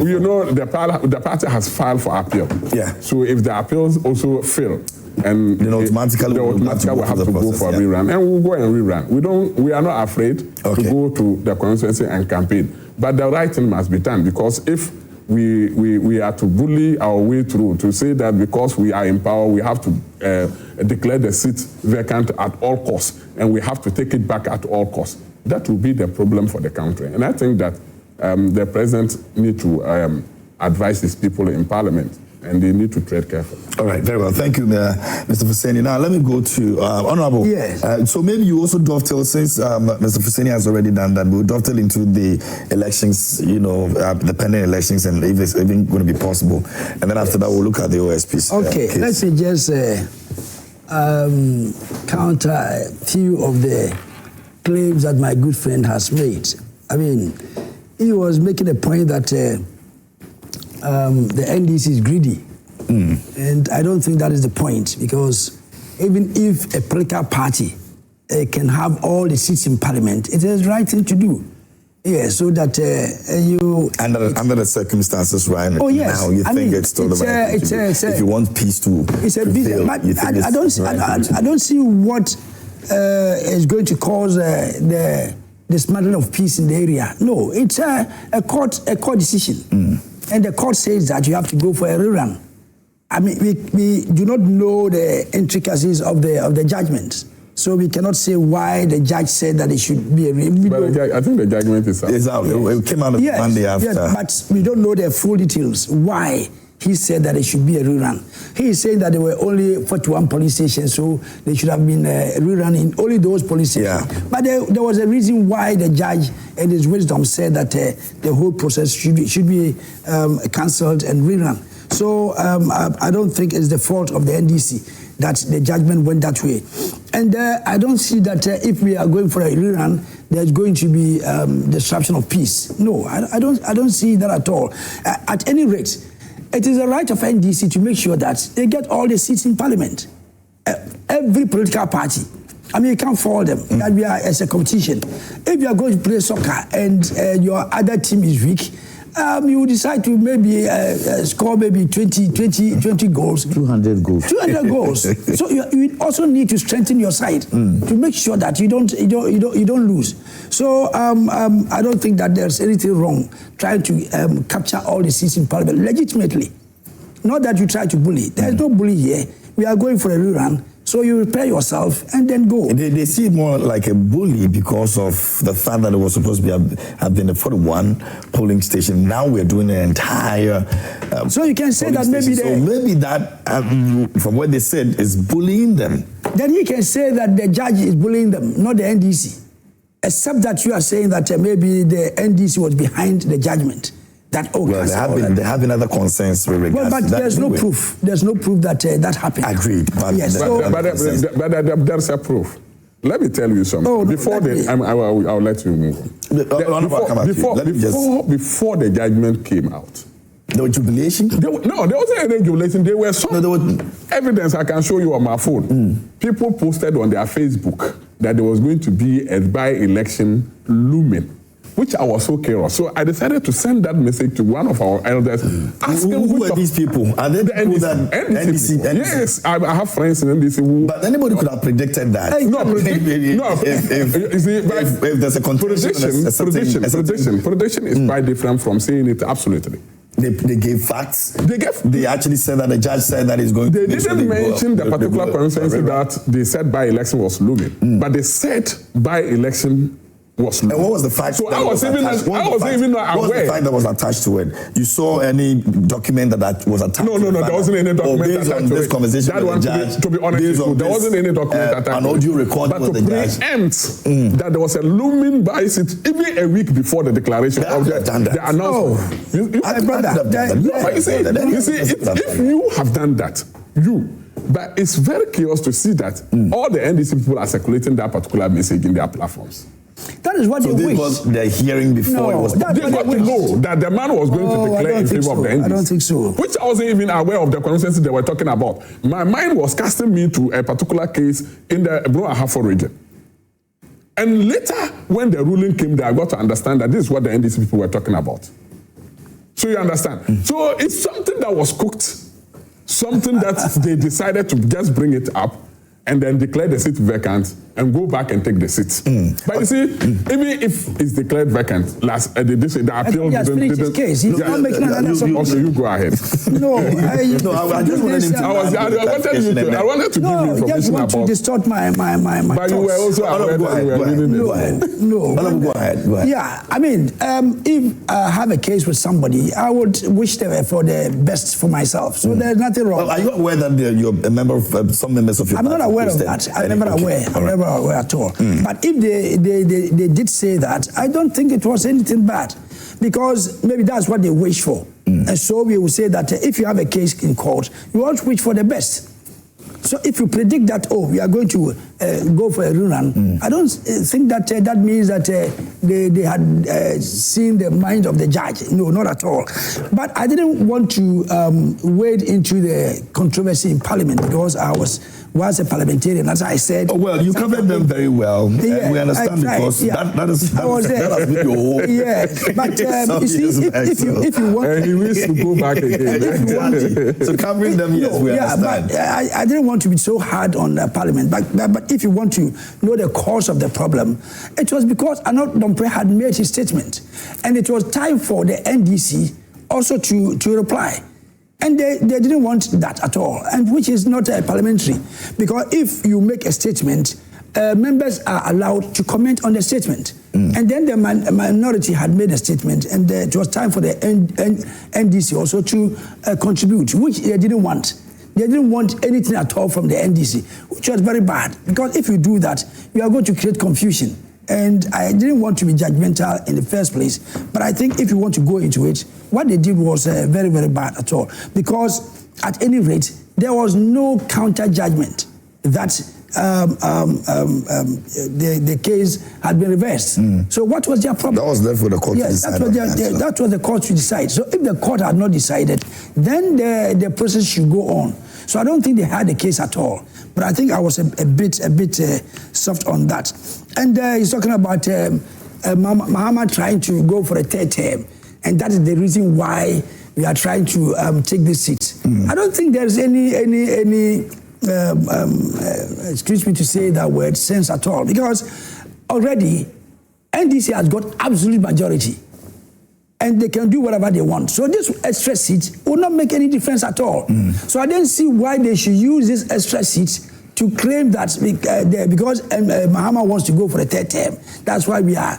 Speaker 4: you know, the party has filed for appeal.
Speaker 1: Yeah.
Speaker 4: So if the appeals also fail, and
Speaker 1: then automatically
Speaker 4: we'll have to go for a rerun, and we'll go and rerun. We are not afraid to go to the constituency and campaign. But the right thing must be done, because if we are to bully our way through, to say that because we are in power, we have to declare the seat vacant at all costs, and we have to take it back at all costs, that will be the problem for the country. And I think that the president needs to advise his people in Parliament, and they need to tread carefully.
Speaker 1: All right, very well. Thank you, Mr. Fuseni. Now, let me go to Honorable.
Speaker 3: Yes.
Speaker 1: So maybe you also dovetail, since Mr. Fuseni has already done that, we'll dovetail into the elections, you know, the pending elections, and if it's even going to be possible. And then after that, we'll look at the OSPs.
Speaker 3: Okay, let's me just counter a few of the claims that my good friend has made. I mean, he was making a point that the NDC is greedy. And I don't think that is the point, because even if a political party can have all the seats in Parliament, it is the right thing to do. Yeah, so that you...
Speaker 1: Under the circumstances right now, you think it's still the right thing to do. If you want peace to prevail,
Speaker 3: but
Speaker 1: you think
Speaker 3: I don't see what is going to cause the dismantling of peace in the area. No, it's a court decision. And the court says that you have to go for a rerun. I mean, we do not know the intricacies of the judgment. So we cannot say why the judge said that it should be a rerun.
Speaker 4: But I think the judgment is out.
Speaker 1: It's out. It came out Monday after.
Speaker 3: Yes, but we don't know the full details. Why he said that it should be a rerun. He is saying that there were only 41 police stations, so there should have been a rerun in only those police stations.
Speaker 1: Yeah.
Speaker 3: But there was a reason why the judge, in his wisdom, said that the whole process should be cancelled and rerun. So I don't think it's the fault of the NDC that the judgment went that way. And I don't see that if we are going for a rerun, there's going to be disruption of peace. No, I don't see that at all. At any rate, It is the right of NDC to make sure that they get all the seats in parliament. Every political party. I mean, you can't fault them. That we are as a competition. If you are going to play soccer and your other team is weak, you decide to maybe score maybe 20 goals. 200 goals. 200 goals. So you also need to strengthen your side to make sure that you don't lose. So I don't think that there's anything wrong trying to capture all the seats in parliament legitimately. Not that you try to bully. There's no bully here. We are going for a rerun. So you prepare yourself and then go.
Speaker 1: They see it more like a bully because of the fact that it was supposed to have been a 41 polling station. Now we're doing an entire.
Speaker 3: So you can say that maybe
Speaker 1: so maybe that, from what they said, is bullying them.
Speaker 3: Then you can say that the judge is bullying them, not the NDC. Except that you are saying that maybe the NDC was behind the judgment. That
Speaker 1: well, there have been other concerns with regards
Speaker 3: but
Speaker 1: to that.
Speaker 3: There's no proof. There's no proof that that happened.
Speaker 1: Agreed. But
Speaker 3: yes.
Speaker 4: But there's a proof. Let me tell you something.
Speaker 3: Oh,
Speaker 4: before I'll let you move on. Before the judgment came out,
Speaker 1: there was jubilation?
Speaker 4: There wasn't any jubilation. There were some evidence I can show you on my phone. People posted on their Facebook that there was going to be a by-election looming, which I was so curious. So I decided to send that message to one of our elders. Asking
Speaker 1: who are these people? Are they the people that NDC?
Speaker 4: Yes, I have friends in NDC.
Speaker 1: But anybody could have predicted that. If there's a
Speaker 4: prediction is quite different from saying it absolutely.
Speaker 1: They gave facts. They actually said that the judge said that it's going to be.
Speaker 4: They didn't mention the particular constituency that they said by-election was looming, but they said by-election was looming.
Speaker 1: And what was the fact?
Speaker 4: So I was even not aware.
Speaker 1: What was the fact that was attached to it? You saw any document that was attached?
Speaker 4: No, there wasn't any document attached to it.
Speaker 1: This conversation with the judge,
Speaker 4: to be honest with you, there wasn't any document attached.
Speaker 1: An audio recording with the judge.
Speaker 4: But to preempt that there was a looming by-seat even a week before the declaration of the announcement. You see, if you have done that, but it's very curious to see that all the NDC people are circulating that particular message in their platforms.
Speaker 3: That is what they wish.
Speaker 1: Was the hearing before it was.
Speaker 4: They got to know that the man was going to declare in favor of the NDC.
Speaker 3: I don't think so.
Speaker 4: Which I wasn't even aware of the consensus they were talking about. My mind was casting me to a particular case in the Bro-Ahafo region. And later, when the ruling came there, I got to understand that this is what the NDC people were talking about. So you understand? So it's something that was cooked, something that they decided to just bring it up and then declare the seat vacant and go back and take the seat. But you see, even if it's declared vacant, the appeal
Speaker 3: didn't his case. He's not making another submission.
Speaker 4: Also, you go ahead.
Speaker 1: I just wanted him to.
Speaker 4: I wanted to give you information
Speaker 3: just want to distort my
Speaker 4: But
Speaker 3: thoughts.
Speaker 4: you were also aware that you were reading it.
Speaker 3: No.
Speaker 1: Go ahead.
Speaker 3: Yeah, I mean, if I have a case with somebody, I would wish them for the best for myself. So there's nothing wrong.
Speaker 1: Well, are you aware that you're a member of some members of your
Speaker 3: party? I'm not aware of that. I'm never aware at all. But if they did say that, I don't think it was anything bad, because maybe that's what they wish for. And so we will say that if you have a case in court, you want to wish for the best. So if you predict that, we are going to go for a rerun, I don't think that that means that they had seen the mind of the judge. No, not at all. But I didn't want to wade into the controversy in Parliament because I was a parliamentarian, as I said.
Speaker 1: Oh, well, you covered them very well.
Speaker 3: Yeah,
Speaker 1: we understand because that has been your whole.
Speaker 3: Yes, but you see, if you want,
Speaker 4: and he wishes to go back again.
Speaker 1: So covering them, yes, we understand.
Speaker 3: But I didn't want to be so hard on Parliament. But if you want to know the cause of the problem, it was because Arnold Domprey had made his statement, and it was time for the NDC also to reply. And they didn't want that at all, and which is not parliamentary, because if you make a statement, members are allowed to comment on the statement. And then the minority had made a statement, and it was time for the NDC also to contribute, which they didn't want. They didn't want anything at all from the NDC, which was very bad, because if you do that, you are going to create confusion. And I didn't want to be judgmental in the first place, but I think if you want to go into it, what they did was very, very bad at all. Because at any rate, there was no counter judgment that the case had been reversed. So what was their problem?
Speaker 1: That was left for the court to decide.
Speaker 3: That was the court to decide. So if the court had not decided, then the process should go on. So I don't think they had a case at all. But I think I was a bit soft on that. And he's talking about Mahama trying to go for a third term, and that is the reason why we are trying to take this seat. I don't think there's any excuse me to say that word, sense at all, because already NDC has got absolute majority and they can do whatever they want. So this extra seat will not make any difference at all. So I don't see why they should use this extra seat to claim that because Mahama wants to go for a third term, that's why we are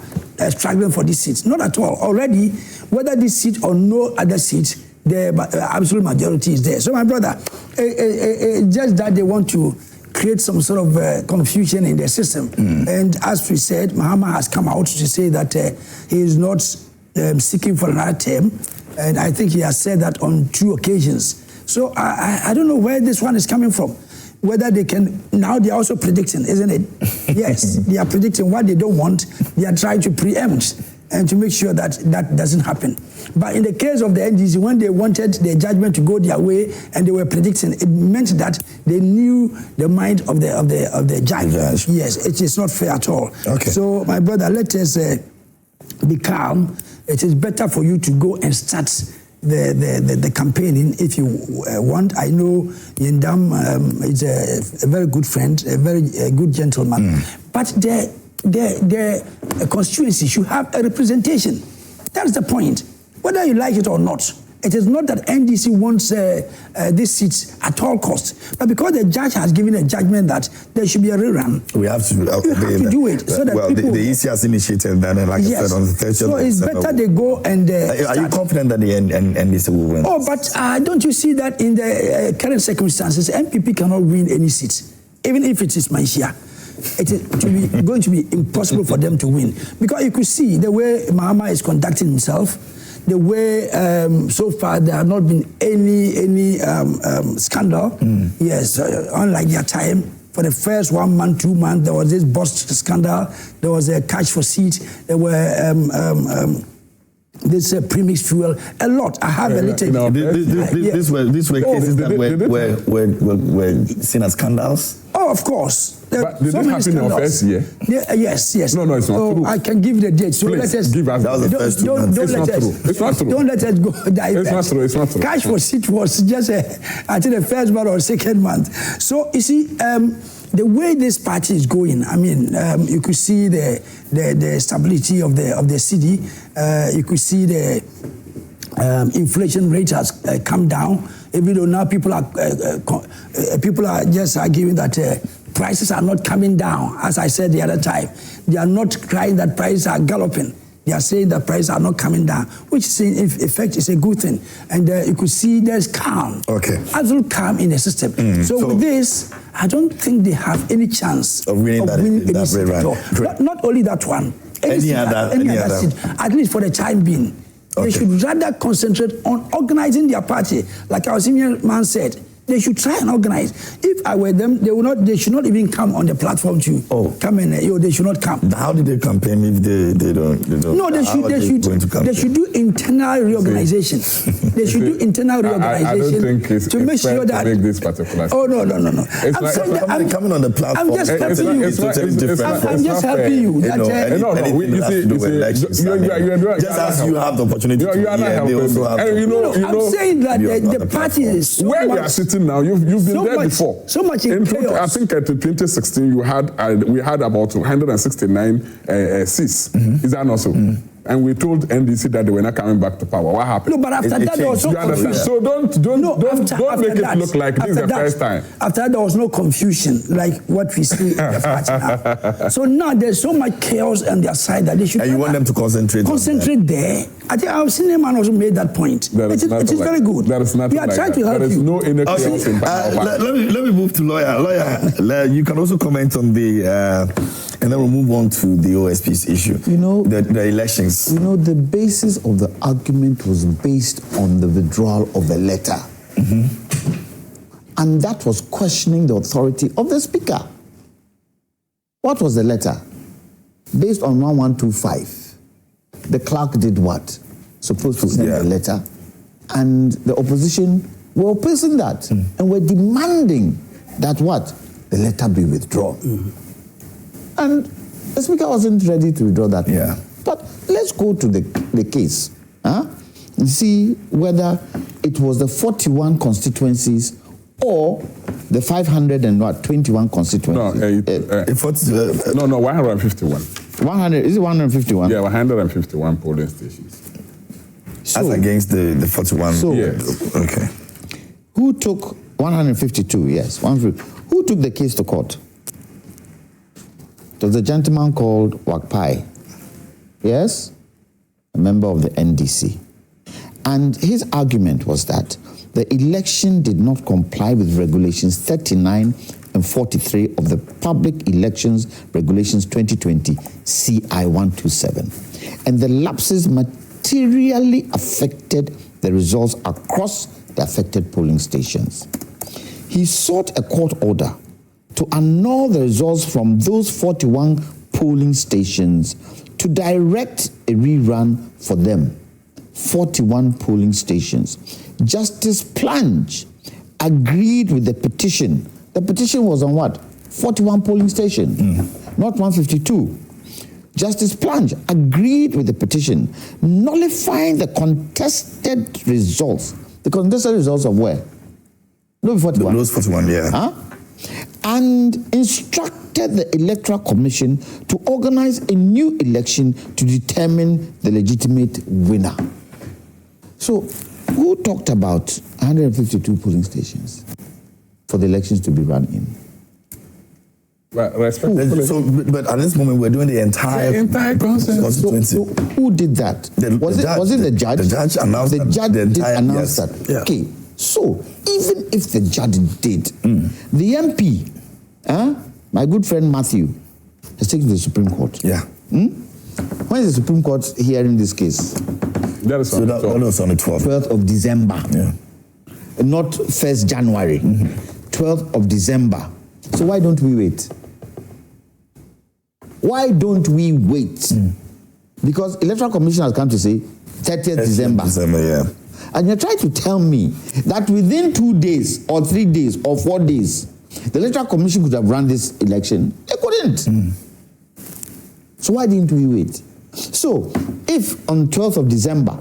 Speaker 3: struggling for this seat. Not at all. Already, whether this seat or no other seat, the absolute majority is there. So my brother, just that they want to create some sort of confusion in their system. And as we said, Mahama has come out to say that he is not seeking for another term. And I think he has said that on 2 occasions. So I don't know where this one is coming from. Whether they can, now they are also predicting, isn't it? Yes, they are predicting what they don't want. They are trying to preempt and to make sure that that doesn't happen. But in the case of the NDC, when they wanted their judgment to go their way and they were predicting, it meant that they knew the mind of the judge. Yes, it is not fair at all.
Speaker 1: Okay.
Speaker 3: So my brother, let us be calm. It is better for you to go and start the campaigning if you want. I know Yendam is a very good friend, a very good gentleman, but the constituency should have a representation. That's the point. Whether you like it or not, it is not that NDC wants this seat at all costs, but because the judge has given a judgment that there should be a rerun,
Speaker 1: we have to
Speaker 3: do it. So that people,
Speaker 1: the EC has initiated that, and like I said, on the 30th.
Speaker 3: So it's better they go and.
Speaker 1: Are you confident that the NDC will win?
Speaker 3: Oh, but don't you see that in the current circumstances, MPP cannot win any seat, even if it is Malaysia. It is going to be impossible for them to win, because you could see the way Mahama is conducting himself, the way so far there have not been any scandal. Yes, unlike their time. For the first 1 month, 2 months, there was this bust scandal. There was a catch for seat. There were this premixed fuel. A lot. I have a little.
Speaker 1: These were cases that were seen as scandals.
Speaker 3: Oh, of course.
Speaker 4: But did it happen in your first year?
Speaker 3: Yeah, yes.
Speaker 4: No, it's not true.
Speaker 3: I can give the date. So
Speaker 4: please,
Speaker 3: let us
Speaker 4: give us.
Speaker 1: That was the first 2 months.
Speaker 4: It's not true. It's not true.
Speaker 3: Don't let us go divert.
Speaker 4: It's not true.
Speaker 3: Cash for seat was just I think the first month or second month. So you see, the way this party is going, I mean, you could see the stability of the city. You could see the inflation rate has come down. Even though now people are just arguing that prices are not coming down. As I said the other time, they are not crying that prices are galloping. They are saying that prices are not coming down, which is in effect is a good thing. And you could see there's calm, absolute calm in the system. So with this, I don't think they have any chance of winning any seat at all. Not only that one, any other seat, at least for the time being. They should rather concentrate on organizing their party. Like our senior man said, they should try and organize. If I were them, they should not even come on the platform to come and they should not come.
Speaker 1: How did they campaign if they don't?
Speaker 3: No, they should do internal reorganization. They should do internal reorganization.
Speaker 4: I don't think it's
Speaker 3: to make sure that
Speaker 4: make this particular.
Speaker 3: Oh no.
Speaker 1: I'm coming on the platform.
Speaker 3: I'm just helping you. I'm just helping you.
Speaker 1: Just as you have the opportunity to they also have.
Speaker 3: I'm saying that the party is
Speaker 4: where we are sitting now. You've been there before.
Speaker 3: So much in chaos.
Speaker 4: I think at 2016 we had about 169 seats. Is that not so? And we told NDC that they were not coming back to power. What happened?
Speaker 3: No, but after that there was no confusion.
Speaker 4: So don't make it look like this is the first time.
Speaker 3: After that there was no confusion like what we see in the party now. So now there's so much chaos on their side that they should.
Speaker 1: And you want them to concentrate
Speaker 3: there. I think our senior man also made that point. It is very good.
Speaker 4: That is not.
Speaker 3: We are trying to help you.
Speaker 4: There is no inner chaos in power.
Speaker 1: Let me move to lawyer. Lawyer, you can also comment on the. And then we'll move on to the OSP's issue. The elections.
Speaker 2: The basis of the argument was based on the withdrawal of a letter. And that was questioning the authority of the speaker. What was the letter? Based on 1125, the clerk did what? Supposed to send a letter and the opposition were opposing that and were demanding that what? The letter be withdrawn. And the Speaker wasn't ready to withdraw that.
Speaker 1: Yeah.
Speaker 2: But let's go to the case and see whether it was the 41 constituencies or the 521 constituencies.
Speaker 4: No, 151.
Speaker 2: 100, is it 151?
Speaker 4: Yeah, 151 polling stations.
Speaker 2: So,
Speaker 1: as against the 41?
Speaker 2: So,
Speaker 4: yes.
Speaker 1: Okay.
Speaker 2: Who took 152? Yes. 150. Who took the case to court? It was a gentleman called Wakpai. Yes? A member of the NDC. And his argument was that the election did not comply with regulations 39 and 43 of the Public Elections Regulations 2020 CI 127. And the lapses materially affected the results across the affected polling stations. He sought a court order to annul the results from those 41 polling stations to direct a rerun for them. 41 polling stations. Justice Plange agreed with the petition. The petition was on what? 41 polling stations, not 152. Justice Plange agreed with the petition, nullifying the contested results. The contested results of where? No, 41.
Speaker 1: Those 41, yeah.
Speaker 2: And instructed the Electoral Commission to organize a new election to determine the legitimate winner. So, who talked about 152 polling stations for the elections to be run in?
Speaker 4: But
Speaker 1: at this moment, we're doing the entire constituency.
Speaker 2: So who did that? Was it the judge?
Speaker 1: The judge announced
Speaker 2: that. The judge did announce
Speaker 1: yes.
Speaker 2: that.
Speaker 1: Yeah.
Speaker 2: Okay, so even if the judge did, the MP, my good friend Matthew, has taken to the Supreme Court.
Speaker 1: Yeah.
Speaker 2: When is the Supreme Court hearing this case?
Speaker 1: That was on the 12th.
Speaker 2: 12th of December.
Speaker 1: Yeah.
Speaker 2: Not 1st January. 12th of December. So why don't we wait? Why don't we wait? Because Electoral Commission has come to say 30th December.
Speaker 1: Yeah.
Speaker 2: And you're trying to tell me that within 2 days or 3 days or 4 days, the Electoral Commission could have run this election. They couldn't. So why didn't we wait? So if on 12th of December,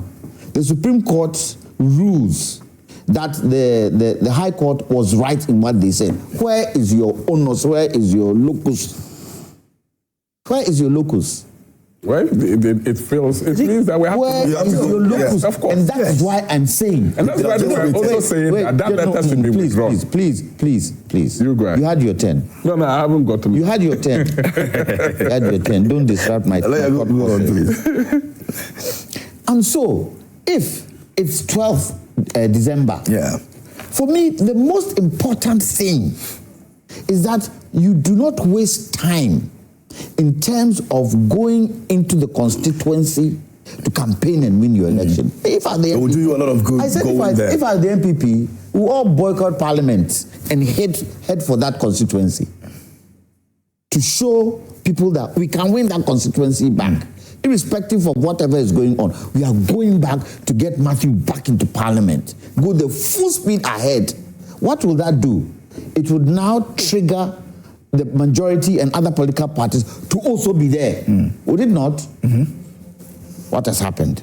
Speaker 2: the Supreme Court rules that the High Court was right in what they said, where is your onus? Where is your locus? Where is your locus?
Speaker 4: Well, it means that we have
Speaker 2: to go. Your locus?
Speaker 4: Yes, of course.
Speaker 2: And that's why I'm saying.
Speaker 4: And that's why I'm also saying that letter should be withdrawn.
Speaker 2: Please.
Speaker 4: You go ahead.
Speaker 2: You had your 10.
Speaker 4: No, I haven't got to.
Speaker 2: You had your 10. You had your 10. Don't disrupt my thought process. And so, if it's 12th December, for me, the most important thing is that you do not waste time in terms of going into the constituency to campaign and win your election. If I the
Speaker 1: it will do you a lot of good.
Speaker 2: I said if I the MPP, we all boycott Parliament and head for that constituency to show people that we can win that constituency back. Irrespective of whatever is going on, we are going back to get Matthew back into Parliament. Go the full speed ahead. What will that do? It would now trigger the majority and other political parties to also be there. Would it not? What has happened?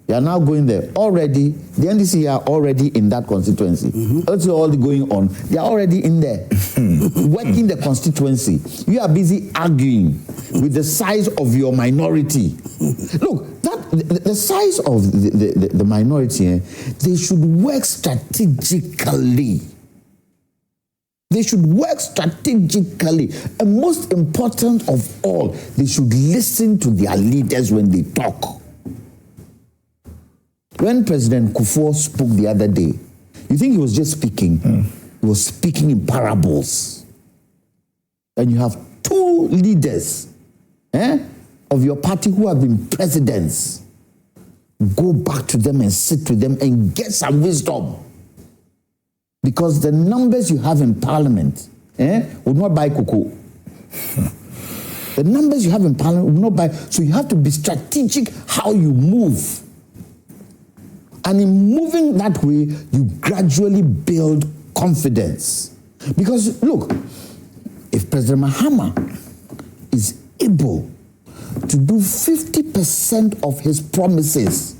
Speaker 2: They are now going there. Already, the NDC are already in that constituency. That's all going on. They are already in there, working the constituency. You are busy arguing with the size of your minority. Look, the size of the minority, they should work strategically. They should work strategically. And most important of all, they should listen to their leaders when they talk. When President Kufuor spoke the other day, you think he was just speaking? He was speaking in parables. And you have two leaders of your party who have been presidents. Go back to them and sit with them and get some wisdom. Because the numbers you have in Parliament would not buy cocoa. The numbers you have in Parliament would not buy. So you have to be strategic how you move. And in moving that way, you gradually build confidence. Because look, if President Mahama is able to do 50% of his promises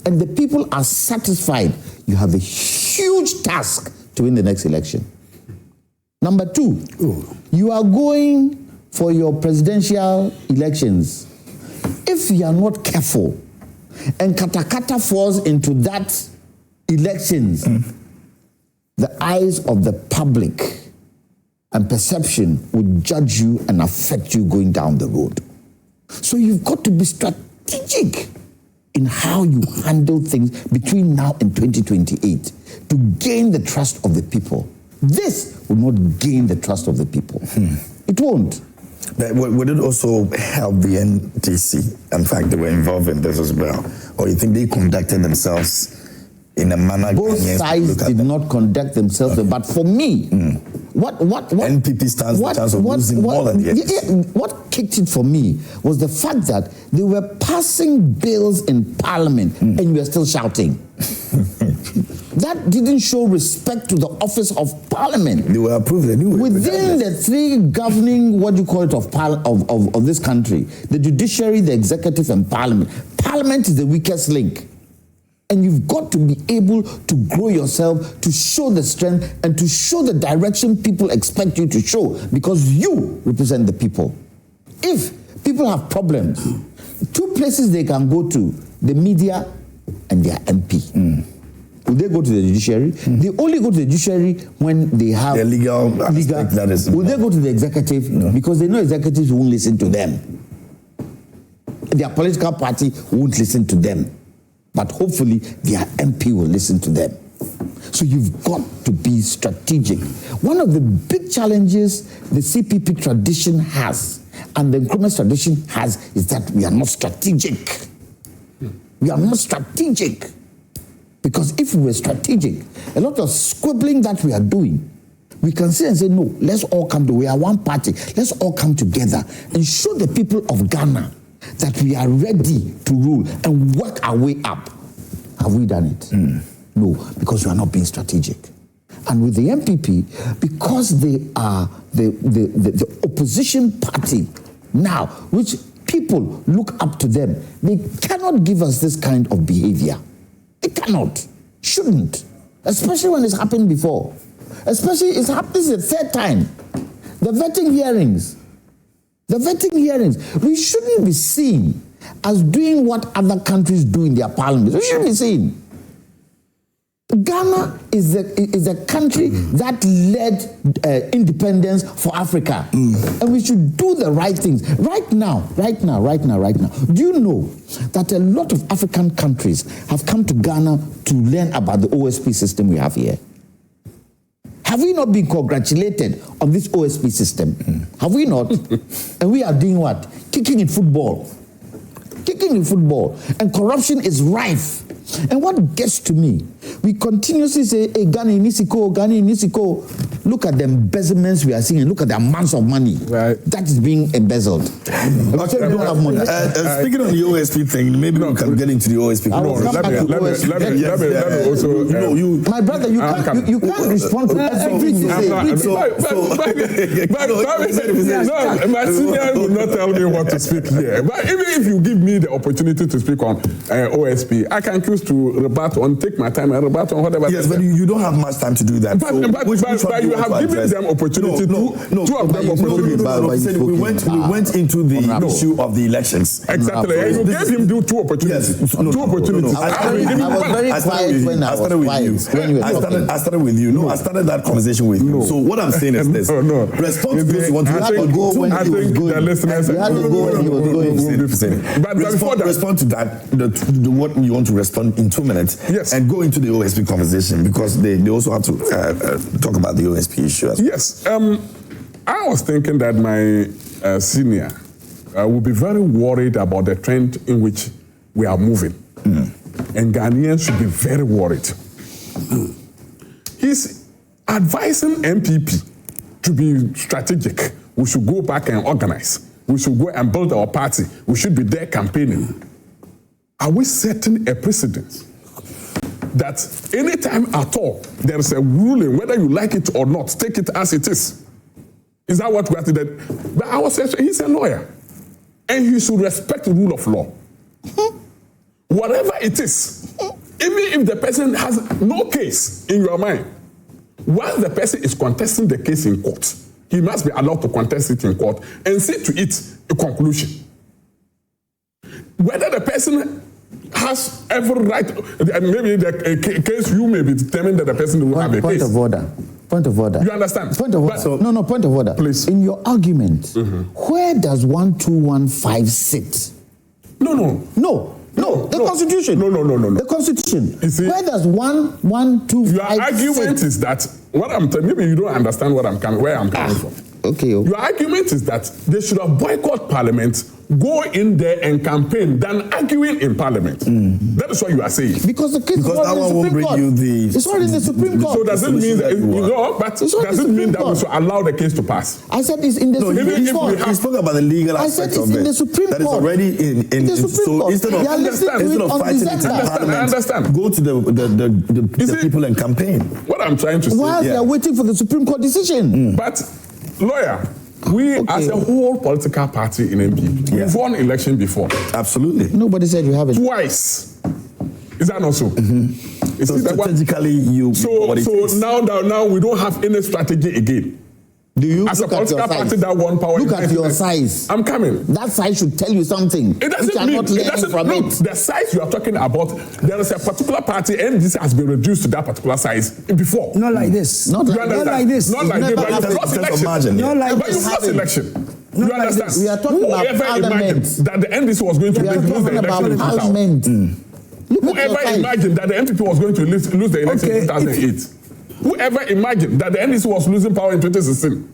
Speaker 2: and the people are satisfied, you have a huge task to win the next election. Number two, you are going for your presidential elections. If you are not careful and katakata falls into that elections, the eyes of the public and perception would judge you and affect you going down the road. So you've got to be strategic in how you handle things between now and 2028 to gain the trust of the people. This will not gain the trust of the people. It won't.
Speaker 1: But would it also help the NDC? In fact, they were involved in this as well. Or you think they conducted themselves in a manner...
Speaker 2: Both sides did not conduct themselves, but for me, what
Speaker 1: NPP stands the chance of losing more than the NDC.
Speaker 2: What kicked it for me was the fact that they were passing bills in Parliament and we were still shouting. That didn't show respect to the office of Parliament.
Speaker 1: They were approved anyway.
Speaker 2: Within the three governing, of this country, the judiciary, the executive, and Parliament. Parliament is the weakest link. And you've got to be able to grow yourself, to show the strength, and to show the direction people expect you to show, because you represent the people. If people have problems, two places they can go to, the media and their MP. Will they go to the judiciary? They only go to the judiciary when they have
Speaker 1: the legal. That is
Speaker 2: will they go to the executive? No. Because they know executives won't listen to them. Their political party won't listen to them. But hopefully their MP will listen to them. So you've got to be strategic. One of the big challenges the CPP tradition has and the Nkrumah's tradition has is that we are not strategic. We are not strategic. Because if we were strategic, a lot of squibbling that we are doing, we can say and say, no, let's all come together. We are one party. Let's all come together and show the people of Ghana that we are ready to rule and work our way up. Have we done it? No, because we are not being strategic. And with the MPP, because they are the opposition party now, which people look up to them, they cannot give us this kind of behavior. They cannot, shouldn't, especially when it's happened before. Especially it's happened, this is the third time. The vetting hearings. We shouldn't be seen as doing what other countries do in their parliaments. We shouldn't be seen. Ghana is a country that led independence for Africa. And we should do the right things. Right now. Do you know that a lot of African countries have come to Ghana to learn about the OSP system we have here? Have we not been congratulated on this OSP system? Have we not? And we are doing what? Kicking in football. And corruption is rife. And what gets to me, we continuously say, hey, Ghana Nisiko. Look at the embezzlements we are seeing and look at the amounts of money that is being embezzled. We don't have money.
Speaker 1: Speaking on the OSP thing, maybe we can get into the OSP.
Speaker 2: My brother, you can't respond to everything you say.
Speaker 4: My senior will not tell me what to speak here. But even if you give me the opportunity to speak on OSP, I can choose to rebut on, take my time and rebut on whatever.
Speaker 1: Yes, but you don't have much time to do that.
Speaker 4: But you have given them opportunity. Two of them opportunity.
Speaker 1: We went into the issue of the elections.
Speaker 4: Exactly. You gave him two opportunities. Two opportunities.
Speaker 2: I was very quiet when I was quiet.
Speaker 1: I started with you. No, I started that conversation with you. So what I'm saying is this. Respond to those who want to
Speaker 2: go when he was going. You had to go when he was going.
Speaker 1: But before that, respond to that, what you want to respond in 2 minutes.
Speaker 4: Yes.
Speaker 1: And go into the OSP conversation because they also have to talk about the OSP issue as well.
Speaker 4: Yes. I was thinking that my senior will be very worried about the trend in which we are moving. And Ghanaians should be very worried. He's advising MPP to be strategic. We should go back and organize. We should go and build our party. We should be there campaigning. Are we setting a precedent that anytime at all there is a ruling, whether you like it or not, take it as it is. Is that what we have to do? But I was saying, he's a lawyer, and he should respect the rule of law. Whatever it is, even if the person has no case in your mind, once the person is contesting the case in court, he must be allowed to contest it in court and see to it a conclusion. Whether the person has every right, maybe the case you may be determined that the person will have a case.
Speaker 2: Point of order.
Speaker 4: You understand?
Speaker 2: Point of order. No, point of order.
Speaker 4: Please.
Speaker 2: In your argument, where does 1215 sit?
Speaker 4: No.
Speaker 2: The Constitution.
Speaker 4: No.
Speaker 2: The Constitution.
Speaker 4: You see,
Speaker 2: where does 1215
Speaker 4: your argument
Speaker 2: sit?
Speaker 4: is that what I'm telling, maybe you don't understand where I'm coming from.
Speaker 2: Okay.
Speaker 4: Your argument is that they should have boycotted Parliament, go in there and campaign than arguing in Parliament. That is what you are saying.
Speaker 2: Because the case is
Speaker 1: that one won't bring you the.
Speaker 2: It's already in the Supreme Court.
Speaker 4: So does it mean that does it mean that we should allow the case to pass?
Speaker 2: I said it's in the Supreme Court.
Speaker 1: He spoke about the legal aspect of it.
Speaker 2: in the Supreme Court.
Speaker 1: That is already in the Supreme Court. Instead of fighting it in Parliament,
Speaker 4: I understand.
Speaker 1: Go to the people and campaign.
Speaker 4: What I'm trying to say.
Speaker 2: While they are waiting for the Supreme Court decision.
Speaker 4: But lawyer, we as a whole political party in NPP, we've won election before.
Speaker 1: Absolutely.
Speaker 2: Nobody said you haven't.
Speaker 4: Twice. Is that not so?
Speaker 1: So strategically, you.
Speaker 4: So now we don't have any strategy again.
Speaker 2: Do you
Speaker 4: as a
Speaker 2: look at your
Speaker 4: political
Speaker 2: size?
Speaker 4: party that won power?
Speaker 2: Look at your size.
Speaker 4: I'm coming.
Speaker 2: That size should tell you something.
Speaker 4: It doesn't mean the size you are talking about. There is a particular party, and this has been reduced to that particular size before.
Speaker 3: Not like this.
Speaker 2: Not like
Speaker 3: this.
Speaker 4: Not like this. But you've lost election.
Speaker 3: Not like
Speaker 4: but
Speaker 3: this.
Speaker 4: you've lost election. You understand?
Speaker 2: We are talking about Parliament.
Speaker 4: That the NDC was going to lose the election in 2000. Whoever imagined that the NPP was going to lose the election in 2008? Whoever imagined that the NDC was losing power in 2016?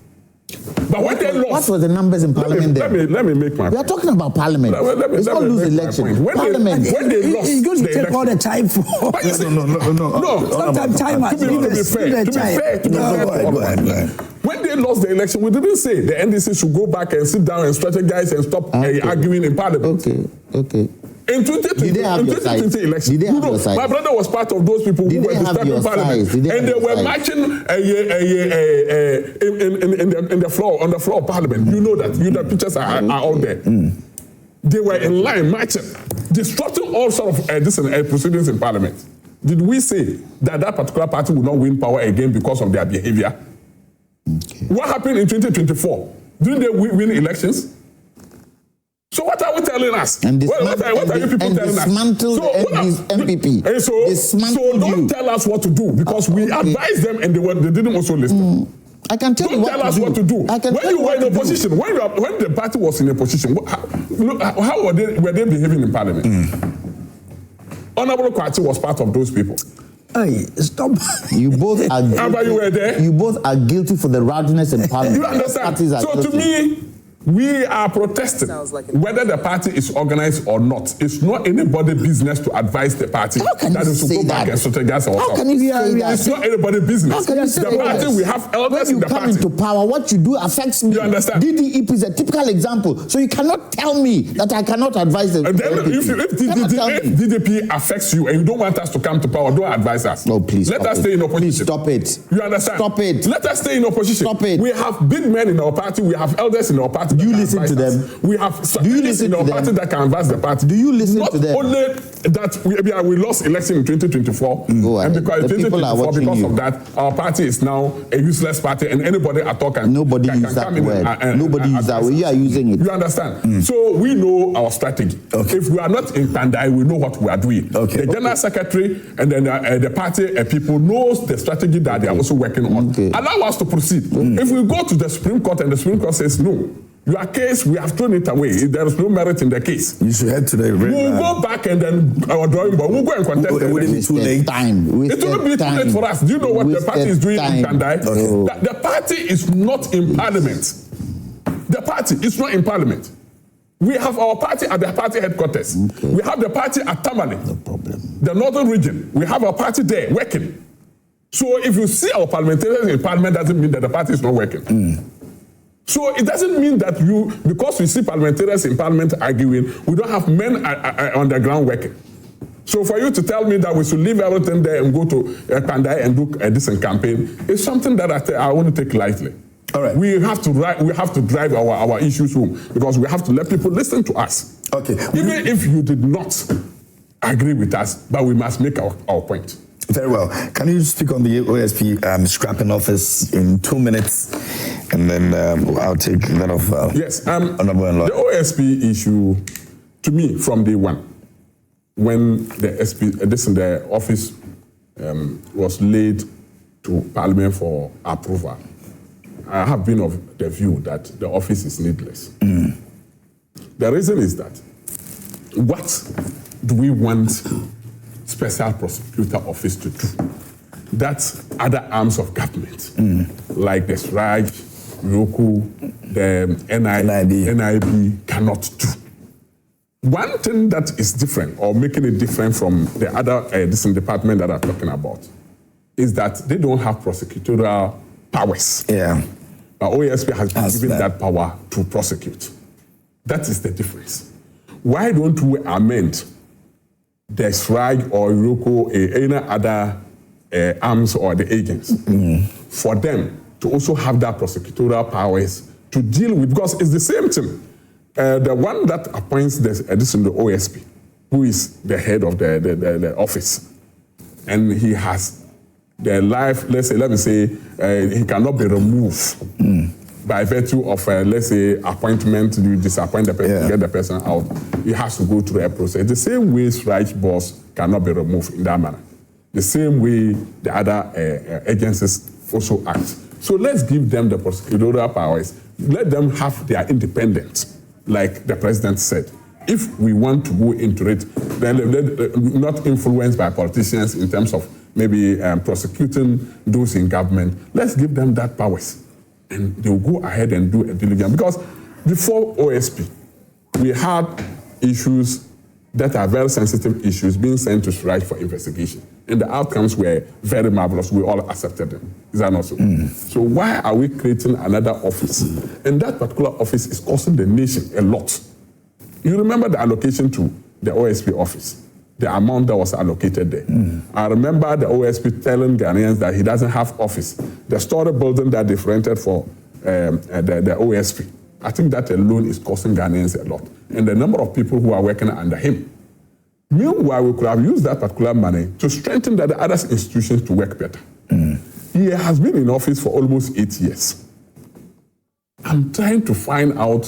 Speaker 4: But when they lost,
Speaker 2: what were the numbers in Parliament then?
Speaker 4: Let me make my point.
Speaker 2: We are talking about Parliament. It's not lose election.
Speaker 4: Parliament. When they lost,
Speaker 3: it's going to take all the time for.
Speaker 4: No.
Speaker 3: Sometimes time has
Speaker 4: to be fair.
Speaker 1: Go ahead.
Speaker 4: When they lost the election, we didn't say the NDC should go back and sit down and strategize and stop arguing in Parliament.
Speaker 2: Okay.
Speaker 4: In 2020 election, my brother was part of those people who were disturbing Parliament, and they were marching in the floor on the floor of Parliament. You know that. The pictures are all there. They were in line marching, disrupting all sort of proceedings in Parliament. Did we say that particular party will not win power again because of their behavior? What happened in 2024? Didn't they win elections? So what are we telling us?
Speaker 2: And
Speaker 4: what are you people telling us?
Speaker 2: Dismantle the MPP.
Speaker 4: So don't tell us what to do, because we advised them and they didn't also listen.
Speaker 2: I can tell you what to do.
Speaker 4: Don't tell us what to do. When you were in opposition, when the party was in a position, how were they behaving in Parliament? Honorable Kwakye was part of those people.
Speaker 3: Hey, stop.
Speaker 2: You both are guilty.
Speaker 4: You were there.
Speaker 2: You both are guilty for the rowdiness in Parliament.
Speaker 4: You understand? So to me, we are protesting whether the party is organized or not. It's not anybody's business to advise the party that is to go back and strategize ourselves.
Speaker 2: How can you say that?
Speaker 4: It's not anybody's business. The party, we have elders in the party.
Speaker 2: When you come into power, what you do affects me.
Speaker 4: You understand?
Speaker 2: DDEP is a typical example. So you cannot tell me that I cannot advise the
Speaker 4: if DDP affects you and you don't want us to come to power, don't advise us.
Speaker 2: No, please.
Speaker 4: Let us stay in opposition.
Speaker 2: Please stop it.
Speaker 4: You understand?
Speaker 2: Stop it.
Speaker 4: Let us stay in opposition.
Speaker 2: Stop it.
Speaker 4: We have big men in our party. We have elders in our party.
Speaker 2: Do you listen to them?
Speaker 4: We have strategists in our party that can advise the party.
Speaker 2: Do you listen to them?
Speaker 4: Not only that we lost election in 2024, and because in 2024, because of that, our party is now a useless party, and anybody at all can
Speaker 2: use that word. Nobody use that word. You are using it.
Speaker 4: You understand? So we know our strategy. If we are not in Kpandai, we know what we are doing. The general secretary and then the party people knows the strategy that they are also working on. Allow us to proceed. If we go to the Supreme Court and the Supreme Court says no, your case, we have thrown it away. There is no merit in the case.
Speaker 1: You should head to the
Speaker 4: We'll go back and then our drawing board. We'll go and contest it.
Speaker 1: It will be too late.
Speaker 4: It will be too late for us. Do you know what the party is doing in Kpandai? The party is not in Parliament. The party is not in Parliament. We have our party at the party headquarters. We have the party at Tamale.
Speaker 2: No problem.
Speaker 4: The northern region. We have our party there working. So if you see our parliamentarians in Parliament, doesn't mean that the party is not working. So it doesn't mean that because we see parliamentarians in Parliament arguing, we don't have men on the ground working. So for you to tell me that we should leave everything there and go to Kpandai and do a decent campaign is something that I want to take lightly.
Speaker 1: All right.
Speaker 4: We have to drive our issues home because we have to let people listen to us.
Speaker 1: Okay.
Speaker 4: Even if you did not agree with us, but we must make our point.
Speaker 1: Very well. Can you speak on the OSP scrapping office in 2 minutes, and then I'll take that of
Speaker 4: yes. The OSP issue, to me, from day one, when the office was laid to Parliament for approval, I have been of the view that the office is needless. The reason is that what do we want special prosecutor office to do that other arms of government, like the SRAJ, ROKU, the NIB cannot do? One thing that is different, or making it different from the other department that I'm talking about, is that they don't have prosecutorial powers.
Speaker 1: Yeah.
Speaker 4: OSP has been given that power to prosecute. That is the difference. Why don't we amend the SRAJ or ROKU, any other arms or the agents, for them to also have that prosecutorial powers to deal with, because it's the same thing. The one that appoints the OSP, who is the head of the office, and he has the life, let me say, he cannot be removed by virtue of, let's say, appointment. You disappoint the person, get the person out. He has to go through a process. The same way SRAJ boss cannot be removed in that manner. The same way the other agencies also act. So let's give them the prosecutorial powers. Let them have their independence, like the president said. If we want to go into it, then not influenced by politicians in terms of maybe prosecuting those in government, let's give them that powers. And they'll go ahead and do a diligence. Because before OSP, we had issues that are very sensitive issues being sent to SRAJ for investigation. And the outcomes were very marvelous. We all accepted them. Is that not so? So why are we creating another office? And that particular office is costing the nation a lot. You remember the allocation to the OSP office, the amount that was allocated there. I remember the OSP telling Ghanaians that he doesn't have office. The story building that they've rented for the OSP, I think that alone is costing Ghanaians a lot. And the number of people who are working under him. Meanwhile, we could have used that particular money to strengthen the other institutions to work better. He has been in office for almost 8 years. I'm trying to find out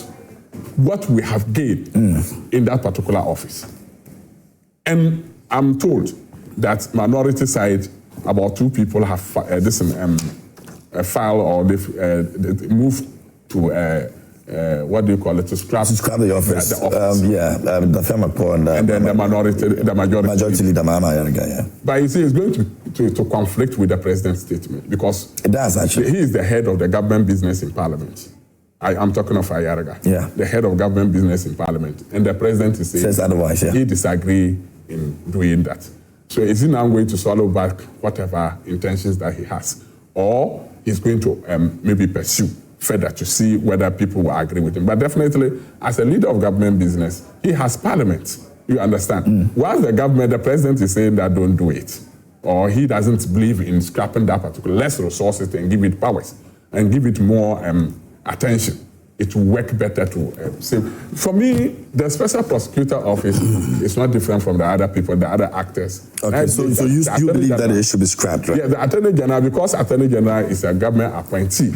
Speaker 4: what we have gained in that particular office. And I'm told that minority side, about 2 people have filed or they've moved to what do you call it, to scrap
Speaker 1: the office.
Speaker 4: The office.
Speaker 1: And
Speaker 4: then the majority leader,
Speaker 1: yeah.
Speaker 4: But you see, it's going to conflict with the president's statement because
Speaker 1: it does actually.
Speaker 4: He is the head of the government business in Parliament. I'm talking of Ayaraga, the head of government business in Parliament, and the president is saying
Speaker 1: says otherwise.
Speaker 4: He disagree in doing that. So is he now going to swallow back whatever intentions that he has, or he's going to maybe pursue further to see whether people will agree with him? But definitely, as a leader of government business, he has Parliament. You understand? Whilst the government, the president is saying that don't do it, or he doesn't believe in scrapping that particular less resources and give it powers and give it more attention, it will work better to say. For me, the special prosecutor office is not different from the other people, the other actors.
Speaker 1: Okay, so you believe that it should be scrapped, right?
Speaker 4: Yeah, the Attorney General, because Attorney General is a government appointee,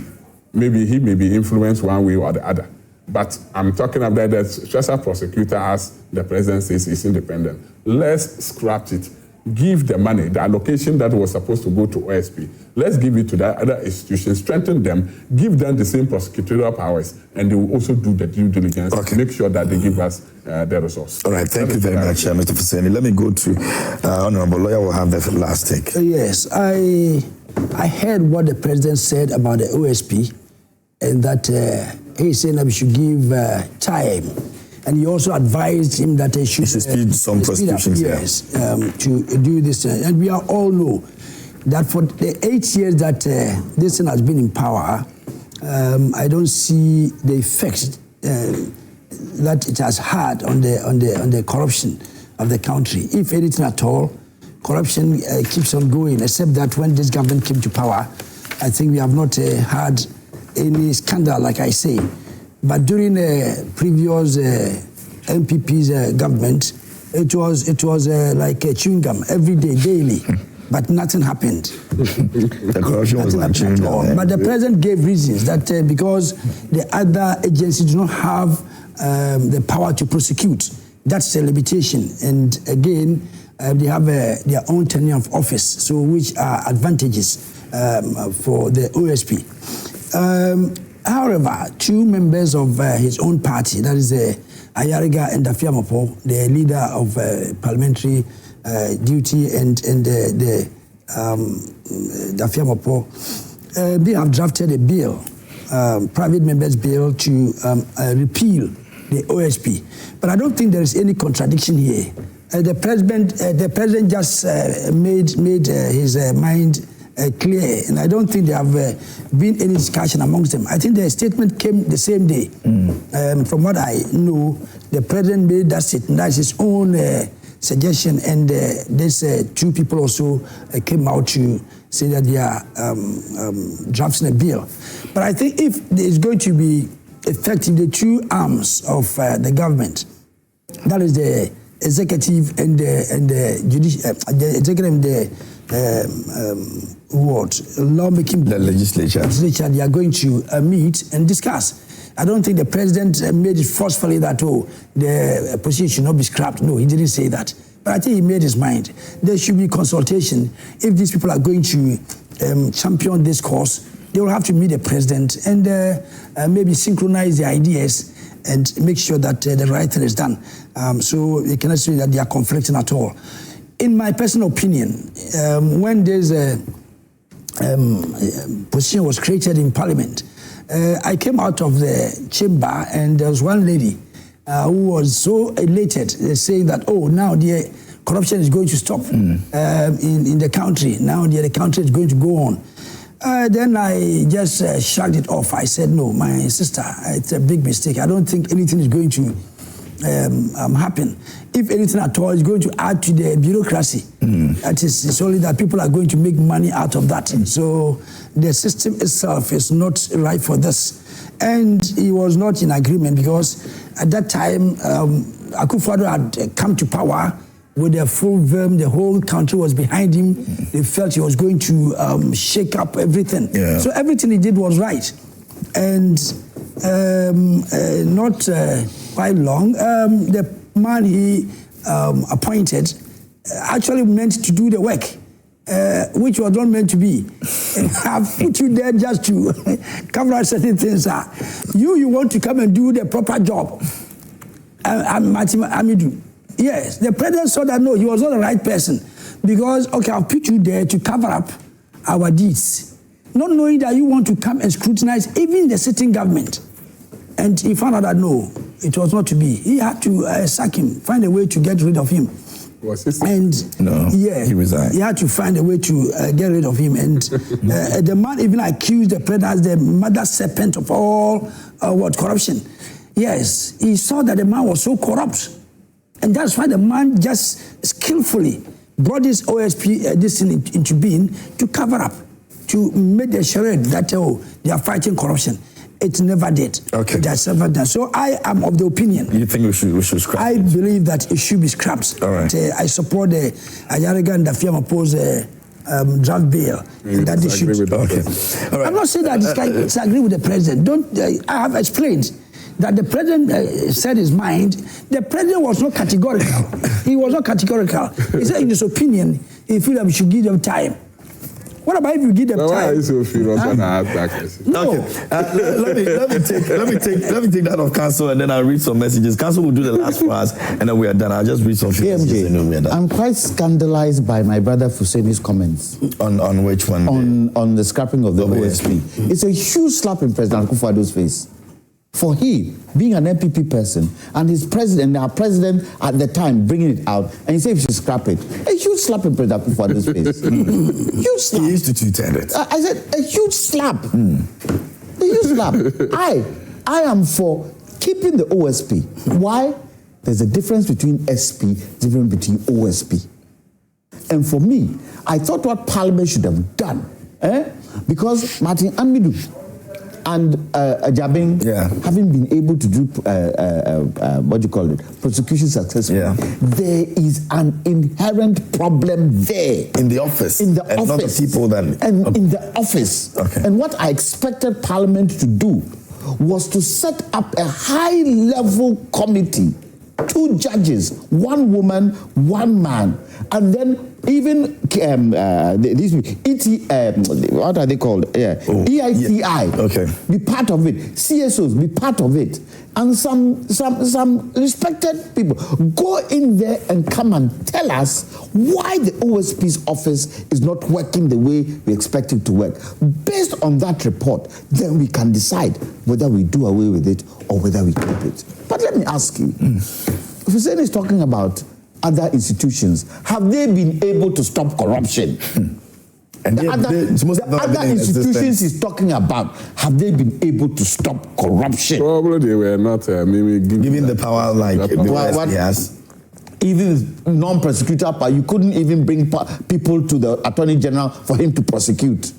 Speaker 4: maybe he may be influenced one way or the other. But I'm talking about the special prosecutor, as the president says, is independent. Let's scrap it. Give the money, the allocation that was supposed to go to OSP, let's give it to the other institutions, strengthen them, give them the same prosecutorial powers, and they will also do the due diligence to make sure that they give us the resource.
Speaker 1: All right, thank you very much, Mr. Fuseni. Let me go to Honorable Lawyer. We'll have the last take.
Speaker 3: Yes, I heard what the president said about the OSP, and that he's saying that we should give time. And he also advised him that he should
Speaker 1: speed some prosecutions,
Speaker 3: to do this. And we all know that for the 8 years that this thing has been in power, I don't see the effects that it has had on the corruption. of the country. If anything at all, corruption keeps on going, except that when this government came to power, I think we have not had any scandal, like I say. But during previous MPP's government, it was like a chewing gum every day, daily, but nothing happened.
Speaker 1: The corruption was like chewing gum.
Speaker 3: But the president gave reasons that because the other agencies do not have the power to prosecute. That's a limitation. And again, they have their own tenure of office, so which are advantages for the OSP. However, two members of his own party, that is Ayariga and Dafiamopo, the leader of parliamentary duty, and the Dafiamopo, they have drafted a bill, private members' bill, to repeal the OSP. But I don't think there is any contradiction here. The president just made his mind clear, and I don't think there have been any discussion amongst them. I think the statement came the same day. From what I know, the president made that statement. That's his own suggestion, and these two people also came out to say that they are drafting a bill. But I think if it's going to be effective, the two arms of the government, that is the executive and the judicial, the executive and the lawmaking,
Speaker 1: the legislature,
Speaker 3: they are going to meet and discuss. I don't think the president made it forcefully that, the position should not be scrapped. No, he didn't say that. But I think he made his mind. There should be consultation. If these people are going to champion this cause, they will have to meet the president and maybe synchronize the ideas and make sure that the right thing is done. So you cannot say that they are conflicting at all. In my personal opinion, when this position was created in Parliament, I came out of the chamber and there was one lady who was so elated, saying that, now the corruption is going to stop in the country. Now the country is going to go on. Then I just shrugged it off. I said, no, my sister, it's a big mistake. I don't think anything is going to happen. If anything at all, it's going to add to the bureaucracy. It's only that people are going to make money out of that. So the system itself is not right for this. And he was not in agreement because at that time, Akufo-Addo had come to power with a full verm. The whole country was behind him. They felt he was going to shake up everything. Yeah. So everything he did was right. And not quite long, the man he appointed actually meant to do the work, which was not meant to be. I've put you there just to cover up certain things. You want to come and do the proper job. Amidu. Yes, the president saw that, no, he was not the right person. Because, okay, I'll put you there to cover up our deeds. Not knowing that you want to come and scrutinize even the sitting government. And he found out that, no, it was not to be. He had to sack him, find a way to get rid of him.
Speaker 4: Was he
Speaker 1: No, yeah, he resigned.
Speaker 3: He had to find a way to get rid of him. And the man even accused the president as the mother serpent of all corruption. Yes, he saw that the man was so corrupt. And that's why the man just skillfully brought this OSP this thing into being to cover up, to make the charade that, they are fighting corruption. It never did.
Speaker 1: Okay.
Speaker 3: That's never done. So I am of the opinion.
Speaker 1: You think we should scrap
Speaker 3: I believe that it should be scrapped.
Speaker 1: All right.
Speaker 3: I support the Ayariga and Dafiamopo's draft bill. And that they should.
Speaker 1: Okay. All right.
Speaker 3: I'm not saying that this guy disagree with the president. I have explained that the president said his mind. The president was not categorical. He was not categorical. He said in his opinion, he feel that we should give them time. What about if you give them time?
Speaker 4: Why are you so furious when I ask that question?
Speaker 3: No.
Speaker 1: Okay. Let me take that off council, and then I'll read some messages. Council will do the last for us, and then we are done. I'll just read some messages, and then we are done.
Speaker 2: I'm quite scandalized by my brother Fuseni's comments.
Speaker 1: On which one?
Speaker 2: On the scrapping of the OSP. It's a huge slap in President Akufo-Addo's face. For he, being an MPP person, and his president, our president at the time, bringing it out, and he said we should scrap it. A huge slap in President Akufo-Addo's face. Huge slap.
Speaker 1: He used to tweet it.
Speaker 2: I said, a huge slap. A huge slap. I am for keeping the OSP. Why? There's a difference between SP, difference between OSP. And for me, I thought what Parliament should have done, because Martin Amidu and Ajabing, having been able to do prosecution successfully, there is an inherent problem there
Speaker 1: in the office,
Speaker 2: and
Speaker 1: not the people then,
Speaker 2: in the office. And what I expected Parliament to do was to set up a high-level committee, 2 judges, 1 woman, 1 man, and then even these what are they called? EITI, be part of it. CSOs, be part of it, and some respected people go in there and come and tell us why the OSP's office is not working the way we expect it to work. Based on that report, then we can decide whether we do away with it or whether we keep it. But let me ask you, if Hussein is talking about other institutions, have they been able to stop corruption? And the other institutions he's talking about, have they been able to stop corruption?
Speaker 4: Probably they were not maybe
Speaker 1: giving the power like the yes.
Speaker 2: Even non-prosecutor power, you couldn't even bring people to the Attorney General for him to prosecute.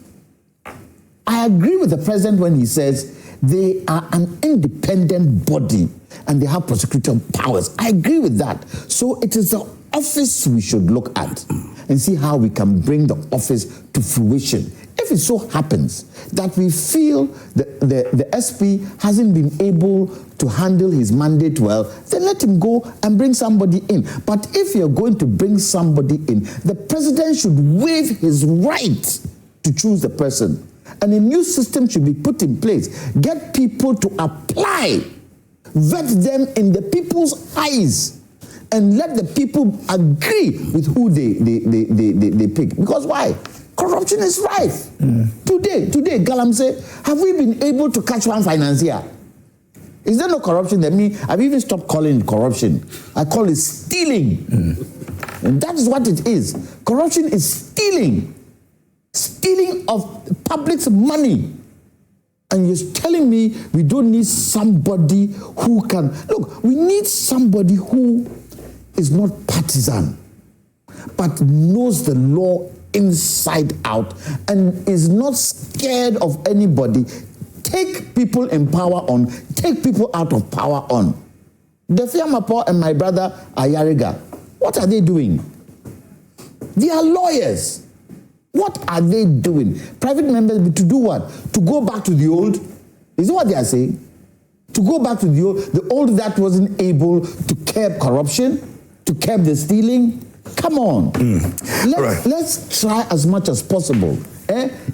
Speaker 2: I agree with the President when he says they are an independent body and they have prosecutorial powers. I agree with that. So it is the office we should look at and see how we can bring the office to fruition. If it so happens that we feel the SP hasn't been able to handle his mandate well, then let him go and bring somebody in. But if you're going to bring somebody in, the President should waive his right to choose the person. And a new system should be put in place. Get people to apply, vet them in the people's eyes, and let the people agree with who they pick. Because why? Corruption is rife. Today, Galamsey, have we been able to catch one financier? Is there no corruption? I've even stopped calling it corruption. I call it stealing. And that is what it is. Corruption is stealing. Stealing of the public's money. And you're telling me we don't need somebody who can... Look, we need somebody who is not partisan, but knows the law inside out and is not scared of anybody. Take people in power on, take people out of power on. Defiamapo and my brother Ayariga, what are they doing? They are lawyers. What are they doing? Private members, to do what? To go back to the old? Is that what they are saying? To go back to the old that wasn't able to curb corruption, to curb the stealing? Come on. Let's try as much as possible.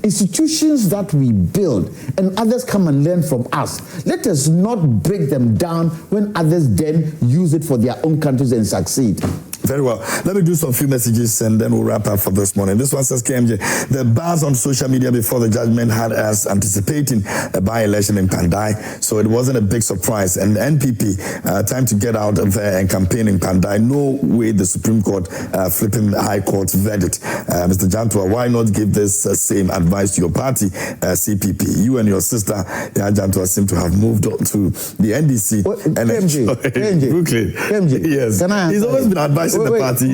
Speaker 2: Institutions that we build and others come and learn from us. Let us not break them down when others then use it for their own countries and succeed.
Speaker 1: Very well. Let me do some few messages and then we'll wrap up for this morning. This one says, KMJ, the buzz on social media before the judgment had us anticipating a by-election in Kpandai, so it wasn't a big surprise. And the NPP, time to get out there and campaign in Kpandai. No way the Supreme Court flipping the High Court's verdict. Mr. Jantua, why not give this same advice to your party, CPP? You and your sister, Jantua, seem to have moved on to the NDC.
Speaker 2: KMJ.
Speaker 1: Brooklyn.
Speaker 2: KMJ.
Speaker 1: Yes. He's always been advising the party.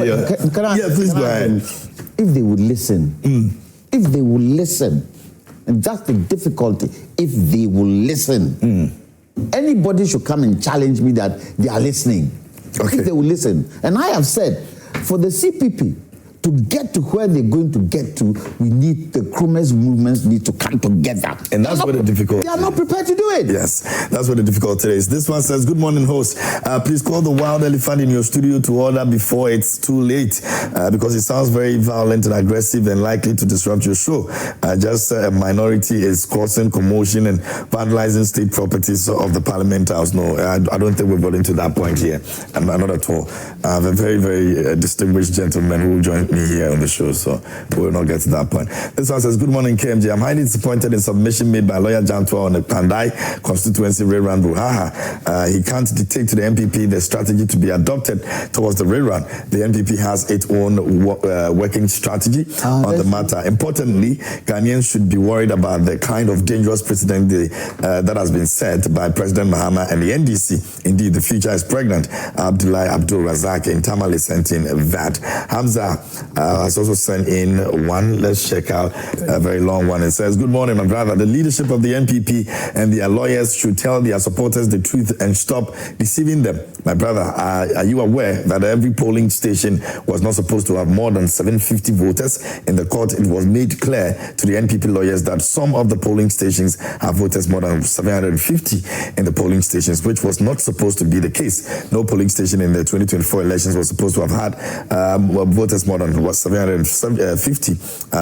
Speaker 1: Please go ahead.
Speaker 2: If they would listen, and that's the difficulty, if they will listen, anybody should come and challenge me that they are listening. If they will listen. And I have said, for the CPP to get to where they're going to get to, we need the Krumah's movements need to come together.
Speaker 1: And that's where the difficulty.
Speaker 2: They are not prepared to do it.
Speaker 1: Yes, that's where the difficulty is. This one says, good morning, host. Please call the wild elephant in your studio to order before it's too late, because it sounds very violent and aggressive and likely to disrupt your show. Just a minority is causing commotion and vandalizing state properties of the Parliament House. No, I don't think we've got into that point here. Not at all. A very, very distinguished gentleman who joined me here on the show, so we will not get to that point. This one says, good morning, KMJ. I'm highly disappointed in submission made by lawyer Jantua on the Kpandai constituency rerun brouhaha. He can't dictate to the NPP the strategy to be adopted towards the rerun. The NPP has its own working strategy on the matter. Importantly, Ghanaians should be worried about the kind of dangerous precedent that has been set by President Mahama and the NDC. Indeed, the future is pregnant. Abdullahi Abdul Razak in Tamale sent in that. Hamza has also sent in one. Let's check out a very long one. It says, good morning, my brother. The leadership of the NPP and their lawyers should tell their supporters the truth and stop deceiving them. My brother, are you aware that every polling station was not supposed to have more than 750 voters? In the court, it was made clear to the NPP lawyers that some of the polling stations have voters more than 750 in the polling stations, which was not supposed to be the case. No polling station in the 2024 elections was supposed to have had voters more than 750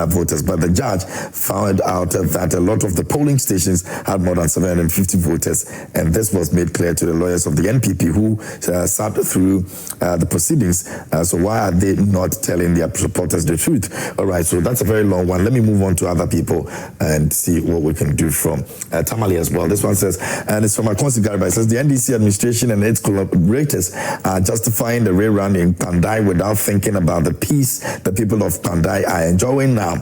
Speaker 1: voters, but the judge found out that a lot of the polling stations had more than 750 voters, and this was made clear to the lawyers of the NPP who sat through the proceedings. So why are they not telling their supporters the truth? All right, so that's a very long one. Let me move on to other people and see what we can do from Tamale as well. This one says, and it's from Akonsi Garba. It says, the NDC administration and its collaborators are justifying the rerun in Kpandai without thinking about the peace the people of Kpandai are enjoying now.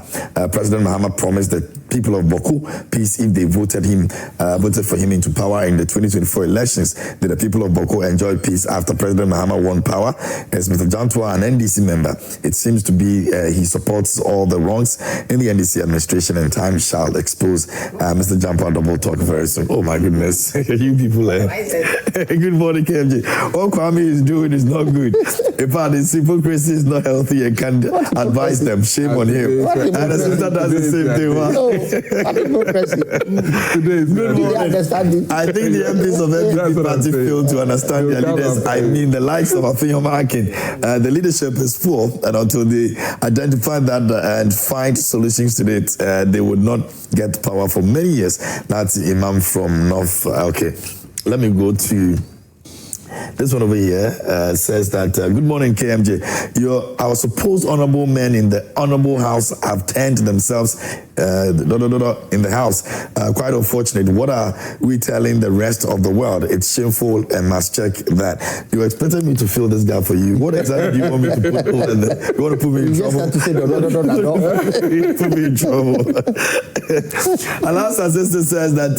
Speaker 1: President Mahama promised the people of Boko peace if they voted for him into power in the 2024 elections. Did the people of Boko enjoy peace after President Mahama won power? As Mr. Jantua, an NDC member, it seems to be he supports all the wrongs in the NDC administration, and time shall expose. Mr. Jantua double talk very soon. Oh my goodness, you people. Good morning, KMJ. All Kwame is doing is not good. In fact, his hypocrisy is not healthy and can advise them. Shame on him. And the sister does the same thing.
Speaker 2: Good
Speaker 1: morning. I think the MPs of NPP party failed to understand their leaders. I mean, the likes of Afiyoma Akin. The leadership is full, and until they identify that and find solutions to it, they would not get power for many years. That's Imam from North. Okay, let me go to this one over here. Says that, good morning, KMJ. Our supposed honorable men in the honorable house have turned themselves in the house. Quite unfortunate. What are we telling the rest of the world? It's shameful and must check that. You expected me to fill this gap for you. What exactly do you want me to put over there? You want to put me in trouble?
Speaker 2: You just have to say
Speaker 1: put me in trouble. And last sister says that,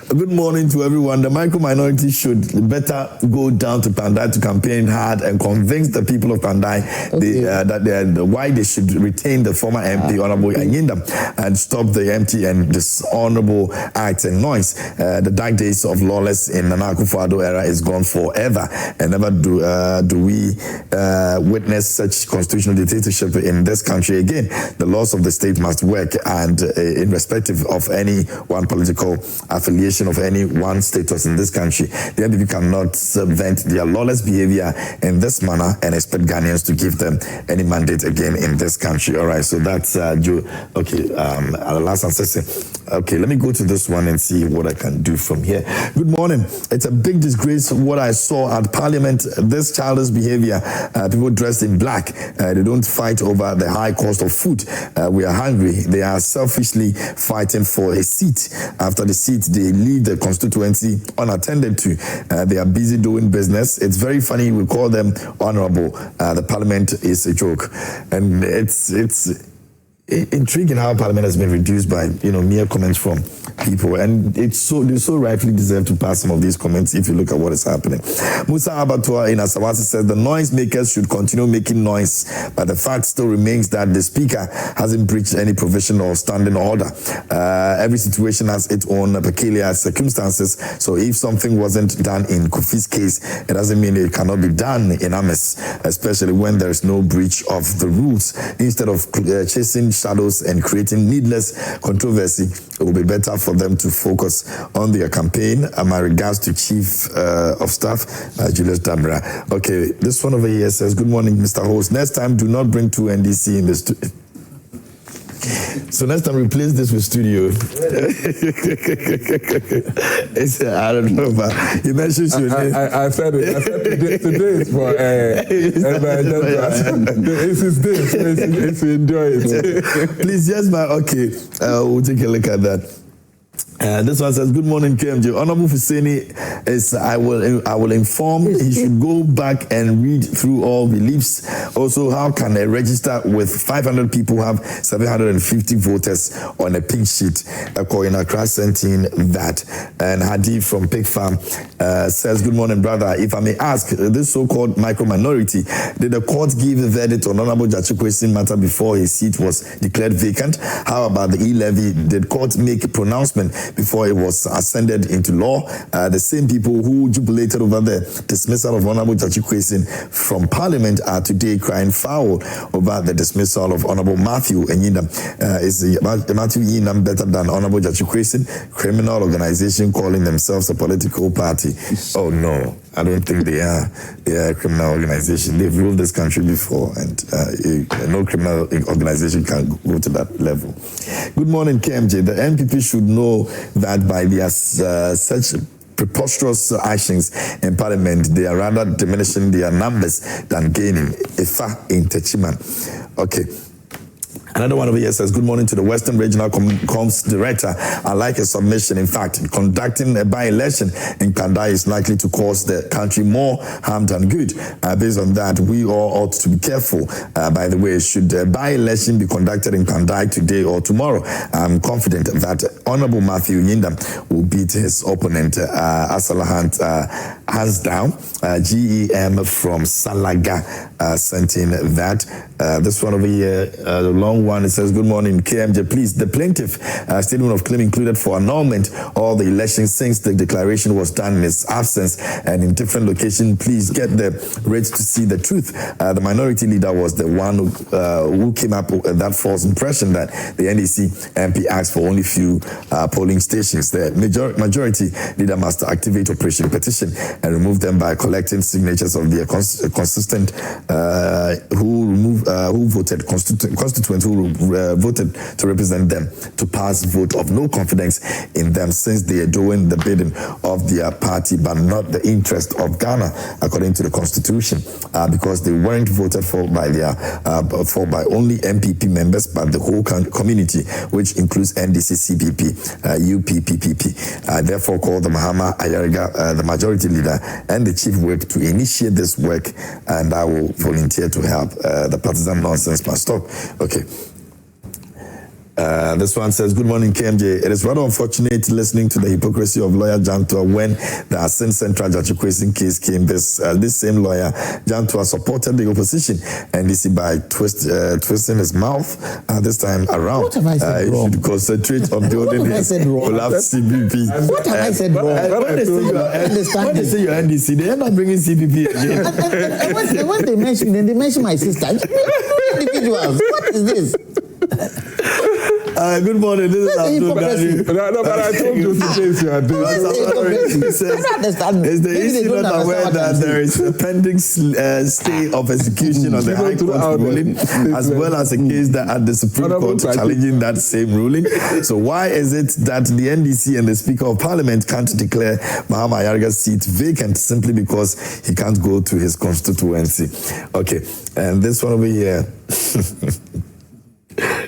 Speaker 1: good morning to everyone. The micro minority should better go down to Kpandai to campaign hard and convince the people of Kpandai why they should retain the former MP, Honorable Anyindam, and stop the empty and dishonorable acts and noise. The dark days of lawless in Nana Akufo-Addo era is gone forever, and never do we witness such constitutional dictatorship in this country again. The laws of the state must work, and irrespective of any one political affiliation of any one status in this country, the NDP cannot vent their lawless behavior in this manner and expect Ghanaians to give them any mandate again in this country. All right, so that's Joe. Okay, last answer. Okay, let me go to this one and see what I can do from here. Good morning. It's a big disgrace what I saw at Parliament. This childish behavior. People dressed in black. They don't fight over the high cost of food. We are hungry. They are selfishly fighting for a seat. After the seat, they leave the constituency unattended to. They are busy doing business. It's very funny. We call them honorable. The Parliament is a joke, and it's intriguing how Parliament has been reduced by mere comments from people, and they so rightfully deserve to pass some of these comments if you look at what is happening. Musa Abatua in Asawasi says the noise makers should continue making noise, but the fact still remains that the speaker hasn't breached any provision or standing order. Every situation has its own peculiar circumstances, so if something wasn't done in Kofi's case, it doesn't mean it cannot be done in Ames, especially when there is no breach of the rules. Instead of chasing shadows and creating needless controversy, it will be better for them to focus on their campaign. My regards to Chief of Staff, Julius Damra. Okay, this one over here says, good morning, Mr. Host. Next time, do not bring two NDC in the studio. So next time replace this with studio. I don't know, but you mentioned your name.
Speaker 4: I said it. I said today is for it's his day, so it's enjoy it.
Speaker 1: Please, yes, okay. We'll take a look at that. This one says, good morning, KMJ. Honorable Fuseni is, I will inform he should go back and read through all beliefs. Also, how can a register with 500 people have 750 voters on a pink sheet? According to Accra sent in that. And Hadi from Pig Farm says, good morning, brother. If I may ask, this so-called micro-minority, did the court give a verdict on Honorable Jachukwe's matter before his seat was declared vacant? How about the e-levy? Did court make a pronouncement before it was ascended into law? The same people who jubilated over the dismissal of Honorable Jachukwe from Parliament are today crying foul over the dismissal of Honorable Matthew Enyinam. Is Matthew Enyinam better than Honorable Jachukwe? Criminal organization calling themselves a political party. Oh no, I don't think they are. They are a criminal organization. They've ruled this country before, and no criminal organization can go to that level. Good morning, KMJ. The NPP should know that by their such preposterous actions in Parliament, they are rather diminishing their numbers than gaining. Ifa in Techiman. Okay. Another one over here says, good morning to the Western Regional Comms Director. I like a submission. In fact, conducting a by-election in Kpandai is likely to cause the country more harm than good. Based on that, we all ought to be careful. By the way, should a by-election be conducted in Kpandai today or tomorrow, I'm confident that Honorable Matthew Enyinam will beat his opponent, Asalahan, hands down. GEM from Salaga sent in that. This one over here, the long one, it says, good morning, KMJ. Please, the plaintiff statement of claim included for annulment all the elections since the declaration was done in its absence and in different locations. Please get the rates to see the truth. The minority leader was the one who came up with that false impression that the NDC MP asked for only few polling stations. The majority leader must activate Operation Petition and remove them by collecting signatures of the consistent who voted constituents who voted to represent them to pass vote of no confidence in them, since they are doing the bidding of their party but not the interest of Ghana according to the constitution, because they weren't voted for by only MPP members but the whole community, which includes NDC, CPP, UPPPP. Therefore call the Mahama Ayariga, the majority leader and the chief whip, to initiate this work, and I will volunteer to help. The partisan nonsense must stop. Okay. This one says, good morning, KMJ. It is rather unfortunate listening to the hypocrisy of lawyer Jantua when the Amenfi Central Jachukwe case came. This same lawyer, Jantua, supported the opposition NDC by twisting his mouth this time around.
Speaker 2: What have I said wrong?
Speaker 1: He should concentrate on building his collapsed CPP.
Speaker 2: What have I said wrong?
Speaker 1: When they say you're NDC, they end up bringing CPP again.
Speaker 2: And when they mention my sister, individuals. What is this?
Speaker 1: Good morning. This is Abdul Ghani.
Speaker 4: No, but I told you today you are doing.
Speaker 1: It's the issue not aware that there is a pending stay of execution on the High Court ruling, as well as a case that at the Supreme Court challenging that same ruling. So why is it that the NDC and the Speaker of Parliament can't declare Mahama Ayariga's seat vacant simply because he can't go to his constituency? Okay, and this one over here.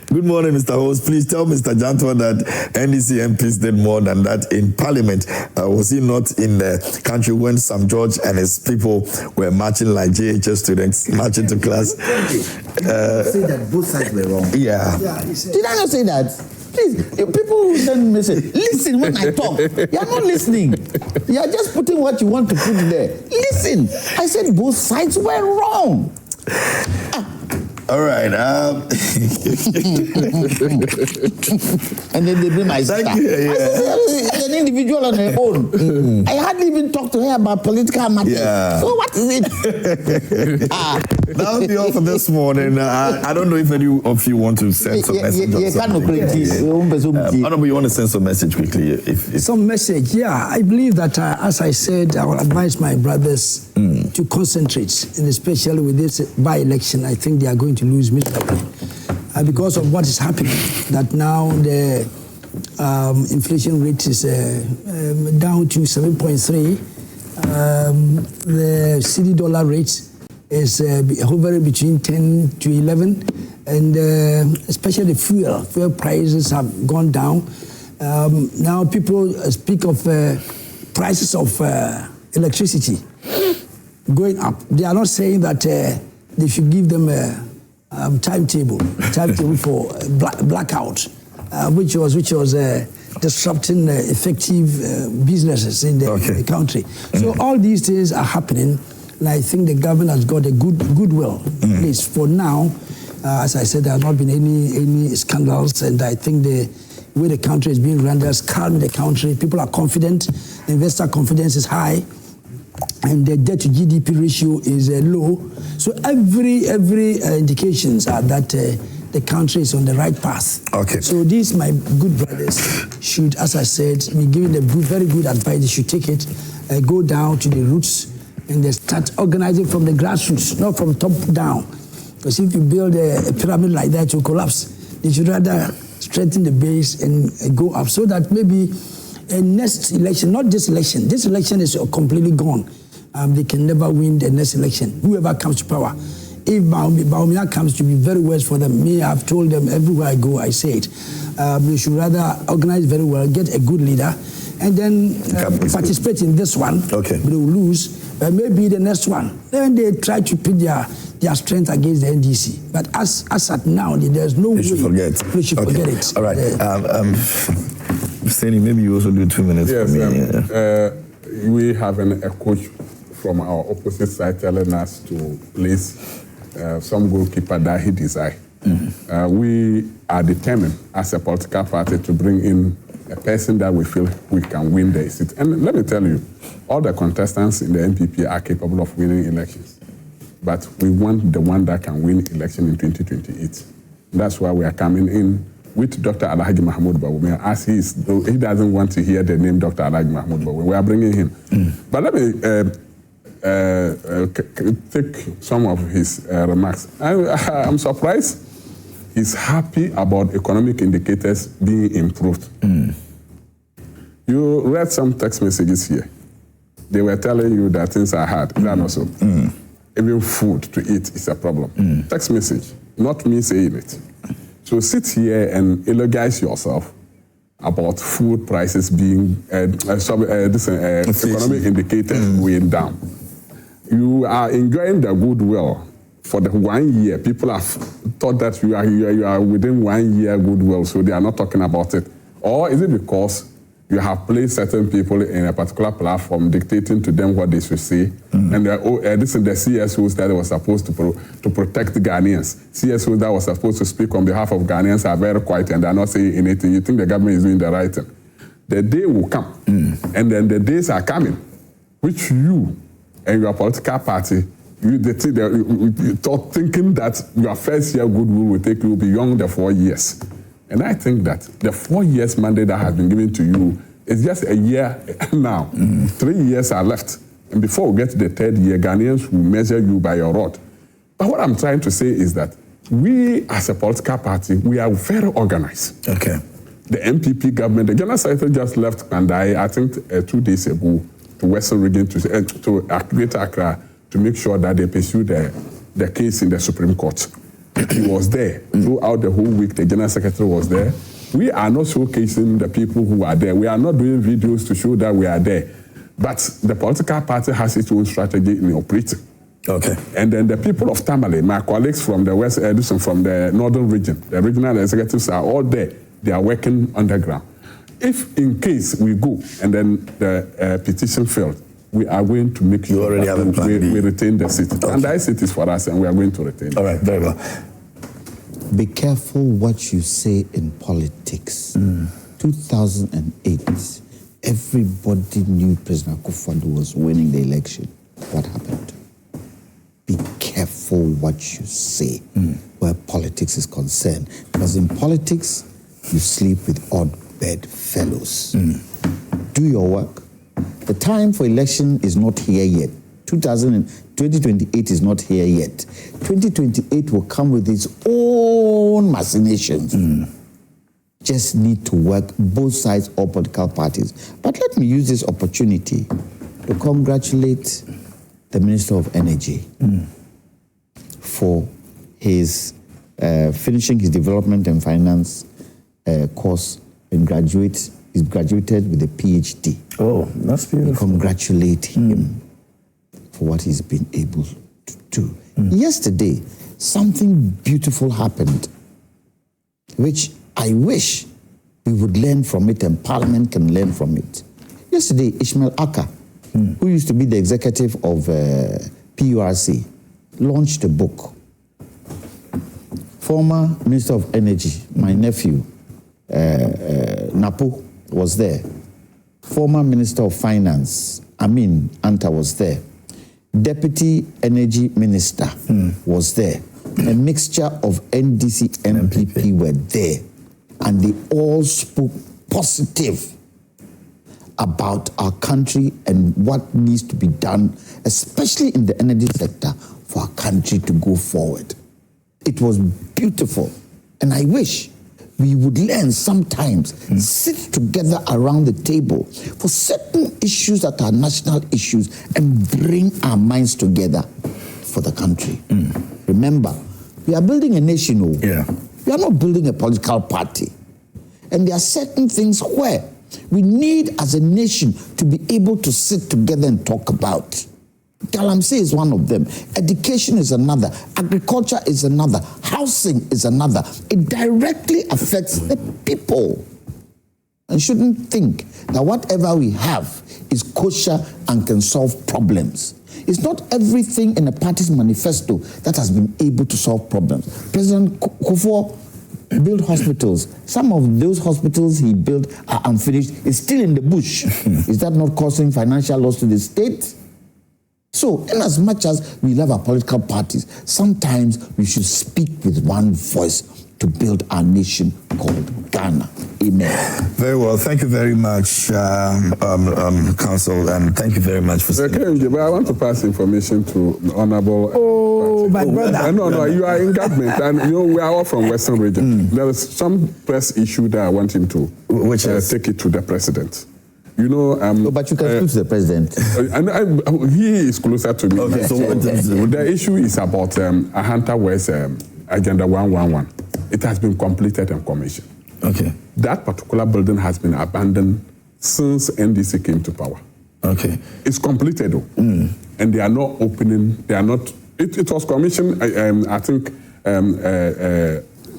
Speaker 1: Good morning, Mr. Host. Please tell Mr. Jantua that NDC MPs did more than that in Parliament. Was he not in the country when Sam George and his people were marching like JHS students marching to class?
Speaker 2: Say that both sides were wrong.
Speaker 1: Yeah.
Speaker 2: Did I not say that? Please, people who send message, listen when I talk. You are not listening. You are just putting what you want to put there. Listen. I said both sides were wrong.
Speaker 1: All right.
Speaker 2: And then they bring my sister.
Speaker 1: Thank you.
Speaker 2: Yeah. An individual on her own. I hardly even talked to her about political matters.
Speaker 1: Yeah.
Speaker 2: So what is it?
Speaker 1: That will be all for this morning. I don't know if any of you want to send some message.
Speaker 2: You
Speaker 1: want to send some message quickly? If
Speaker 3: some message, yeah. I believe that, as I said, I will advise my brothers to concentrate, and especially with this by-election, I think they are going to lose miserably. because of what is happening, that now the inflation rate is down to 7.3. The CD dollar rate is hovering between 10 to 11, and especially the fuel prices have gone down. Now people speak of prices of electricity going up. They are not saying that they should give them a timetable for blackout, which was disrupting effective businesses in the country. So all these things are happening, and I think the government has got a goodwill in place. For now, as I said, there have not been any scandals, and I think the way the country is being run has calmed the country. People are confident, investor confidence is high, and the debt to GDP ratio is low. So every indications are that the country is on the right path.
Speaker 1: Okay.
Speaker 3: So these, my good brothers, should, as I said, be given the very good advice. They should take it, go down to the roots, and they start organizing from the grassroots, not from top down. Because if you build a pyramid like that, it will collapse. They should rather strengthen the base and go up, so that maybe a next election, not this election is completely gone. They can never win the next election, whoever comes to power. If Bawumia comes to be very worse for them, me, I've told them everywhere I go, I say it. They should rather organize very well, get a good leader, and then participate in this one.
Speaker 1: Okay.
Speaker 3: They will lose, but maybe the next one. Then they try to pit their strength against the NDC. But as at now, there's no way.
Speaker 1: They should forget.
Speaker 3: They should forget it.
Speaker 1: All right. Sani, maybe you also do 2 minutes for me.
Speaker 4: We have a coach from our opposite side telling us to place some goalkeeper that he desires. We are determined as a political party to bring in a person that we feel we can win the seat. And let me tell you, all the contestants in the NPP are capable of winning elections. But we want the one that can win election in 2028. That's why we are coming in with Dr. Alhaji Mahmoud Bawumia, as he doesn't want to hear the name Dr. Alhaji Mahmoud Bawumia. We are bringing him. But let me take some of his remarks. I'm surprised he's happy about economic indicators being improved. You read some text messages here. They were telling you that things are hard. That also. Even food to eat is a problem. Text message, not me saying it. So sit here and eulogize yourself about food prices being economic indicators going down. You are enjoying the goodwill for the 1 year. People have thought that you are within 1 year goodwill, so they are not talking about it. Or is it because you have placed certain people in a particular platform, dictating to them what they should say, and this is the CSOs that were supposed to protect the Ghanaians. CSOs that were supposed to speak on behalf of Ghanaians are very quiet and they are not saying anything. You think the government is doing the right thing. The day will come, and then the days are coming, which you and your political party, you thought thinking that your first year goodwill will take you beyond the 4 years. And I think that the 4 years mandate that has been given to you is just a year now. 3 years are left. And before we get to the 3rd year, Ghanaians will measure you by your rod. But what I'm trying to say is that we, as a political party, we are very organized.
Speaker 1: Okay.
Speaker 4: The MPP government, the General Secretary just left Kpandai, I think 2 days ago, to Western Region, to Greater Accra, to make sure that they pursue the case in the Supreme Court. He was there throughout the whole week. The General Secretary was there. We are not showcasing the people who are there. We are not doing videos to show that we are there. But the political party has its own strategy in operating.
Speaker 1: Okay.
Speaker 4: And then the people of Tamale, my colleagues from the West Edison, from the Northern region, the regional executives are all there. They are working underground. If in case we go and then the petition failed, we are going to make sure we retain the seat. Okay. And that seat is for us, and we are going to retain it.
Speaker 1: All right, very well.
Speaker 2: Be careful what you say in politics. 2008, everybody knew President Akufo-Addo was winning the election. What happened? Be careful what you say where politics is concerned. Because in politics, you sleep with odd bedfellows. Do your work. The time for election is not here yet. 2028 is not here yet. 2028 will come with its own known machinations. Just need to work, both sides, all political parties. But let me use this opportunity to congratulate the Minister of Energy for his finishing his development and finance course and he's graduated with a PhD.
Speaker 1: Oh, that's beautiful.
Speaker 2: Congratulate him for what he's been able to do. Yesterday, something beautiful happened, which I wish we would learn from it and Parliament can learn from it. Yesterday, Yaw Kwakye Ackah, who used to be the executive of PURC, launched a book. Former Minister of Energy, my nephew, Napo, was there. Former Minister of Finance, Amin Anta, was there. Deputy Energy Minister was there. A mixture of NDC MPP were there. And they all spoke positive about our country and what needs to be done, especially in the energy sector, for our country to go forward. It was beautiful. And I wish we would learn sometimes, sit together around the table for certain issues that are national issues and bring our minds together for the country. Remember, we are building a nation. We are not building a political party. And there are certain things where we need as a nation to be able to sit together and talk about. Galamsey is one of them. Education is another. Agriculture is another. Housing is another. It directly affects the people. And shouldn't think that whatever we have is kosher and can solve problems. It's not everything in a party's manifesto that has been able to solve problems. President Kufuor built hospitals. Some of those hospitals he built are unfinished. It's still in the bush. Is that not causing financial loss to the state? So, in as much as we love our political parties, sometimes we should speak with one voice to build our nation called Ghana. Amen.
Speaker 1: Very well. Thank you very much, Council, and thank you very much for speaking.
Speaker 4: But I want to pass information to the Honorable.
Speaker 3: Oh, my brother.
Speaker 4: No, you are in government, and you know we are all from Western region. There is some press issue that I want him to take it to the president. You know,
Speaker 2: but you can speak to the president.
Speaker 4: And he is closer to me.
Speaker 1: Okay, so
Speaker 4: the issue is about Ahanta West Agenda 111. It has been completed and commissioned.
Speaker 1: Okay.
Speaker 4: That particular building has been abandoned since NDC came to power.
Speaker 1: Okay.
Speaker 4: It's completed though. And they are not opening, they are not, it was commissioned, I think,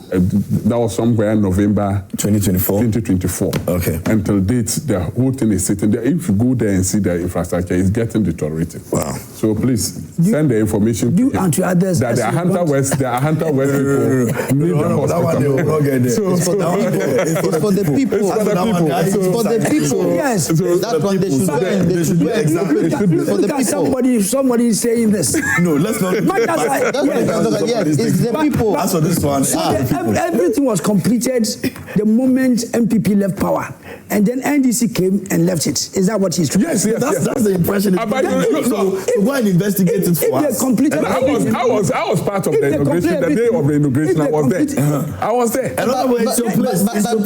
Speaker 4: that was somewhere in November 2024.
Speaker 1: Okay.
Speaker 4: Until date, the whole thing is sitting there. If you go there and see the infrastructure, it's getting deteriorated.
Speaker 1: Wow.
Speaker 4: So please send the information to him
Speaker 3: and to others
Speaker 4: that the Ahanta West people need the hospital.
Speaker 2: It's for the people. It's for the people.
Speaker 3: Yes.
Speaker 2: That one they should do.
Speaker 1: Exactly.
Speaker 3: For the people. Somebody is saying this.
Speaker 1: No, let's not.
Speaker 2: Yes, it's the people.
Speaker 1: As for this one,
Speaker 3: everything was completed the moment MPP left power, and then NDC came and left it. Is that what he's doing?
Speaker 1: Yes, that's the impression.
Speaker 4: So
Speaker 1: go and investigate it for us.
Speaker 4: I was part of the inauguration, the day of the inauguration. I was there. I was there.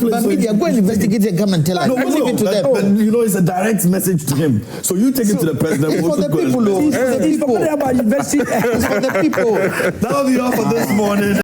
Speaker 2: But media, go and investigate and come and tell us. Leave it to them.
Speaker 1: But you know, it's a direct message to him. So you take it to the president.
Speaker 2: It's for the people.
Speaker 3: It's for the people.
Speaker 2: It's for the people.
Speaker 3: That
Speaker 1: will be all for this morning.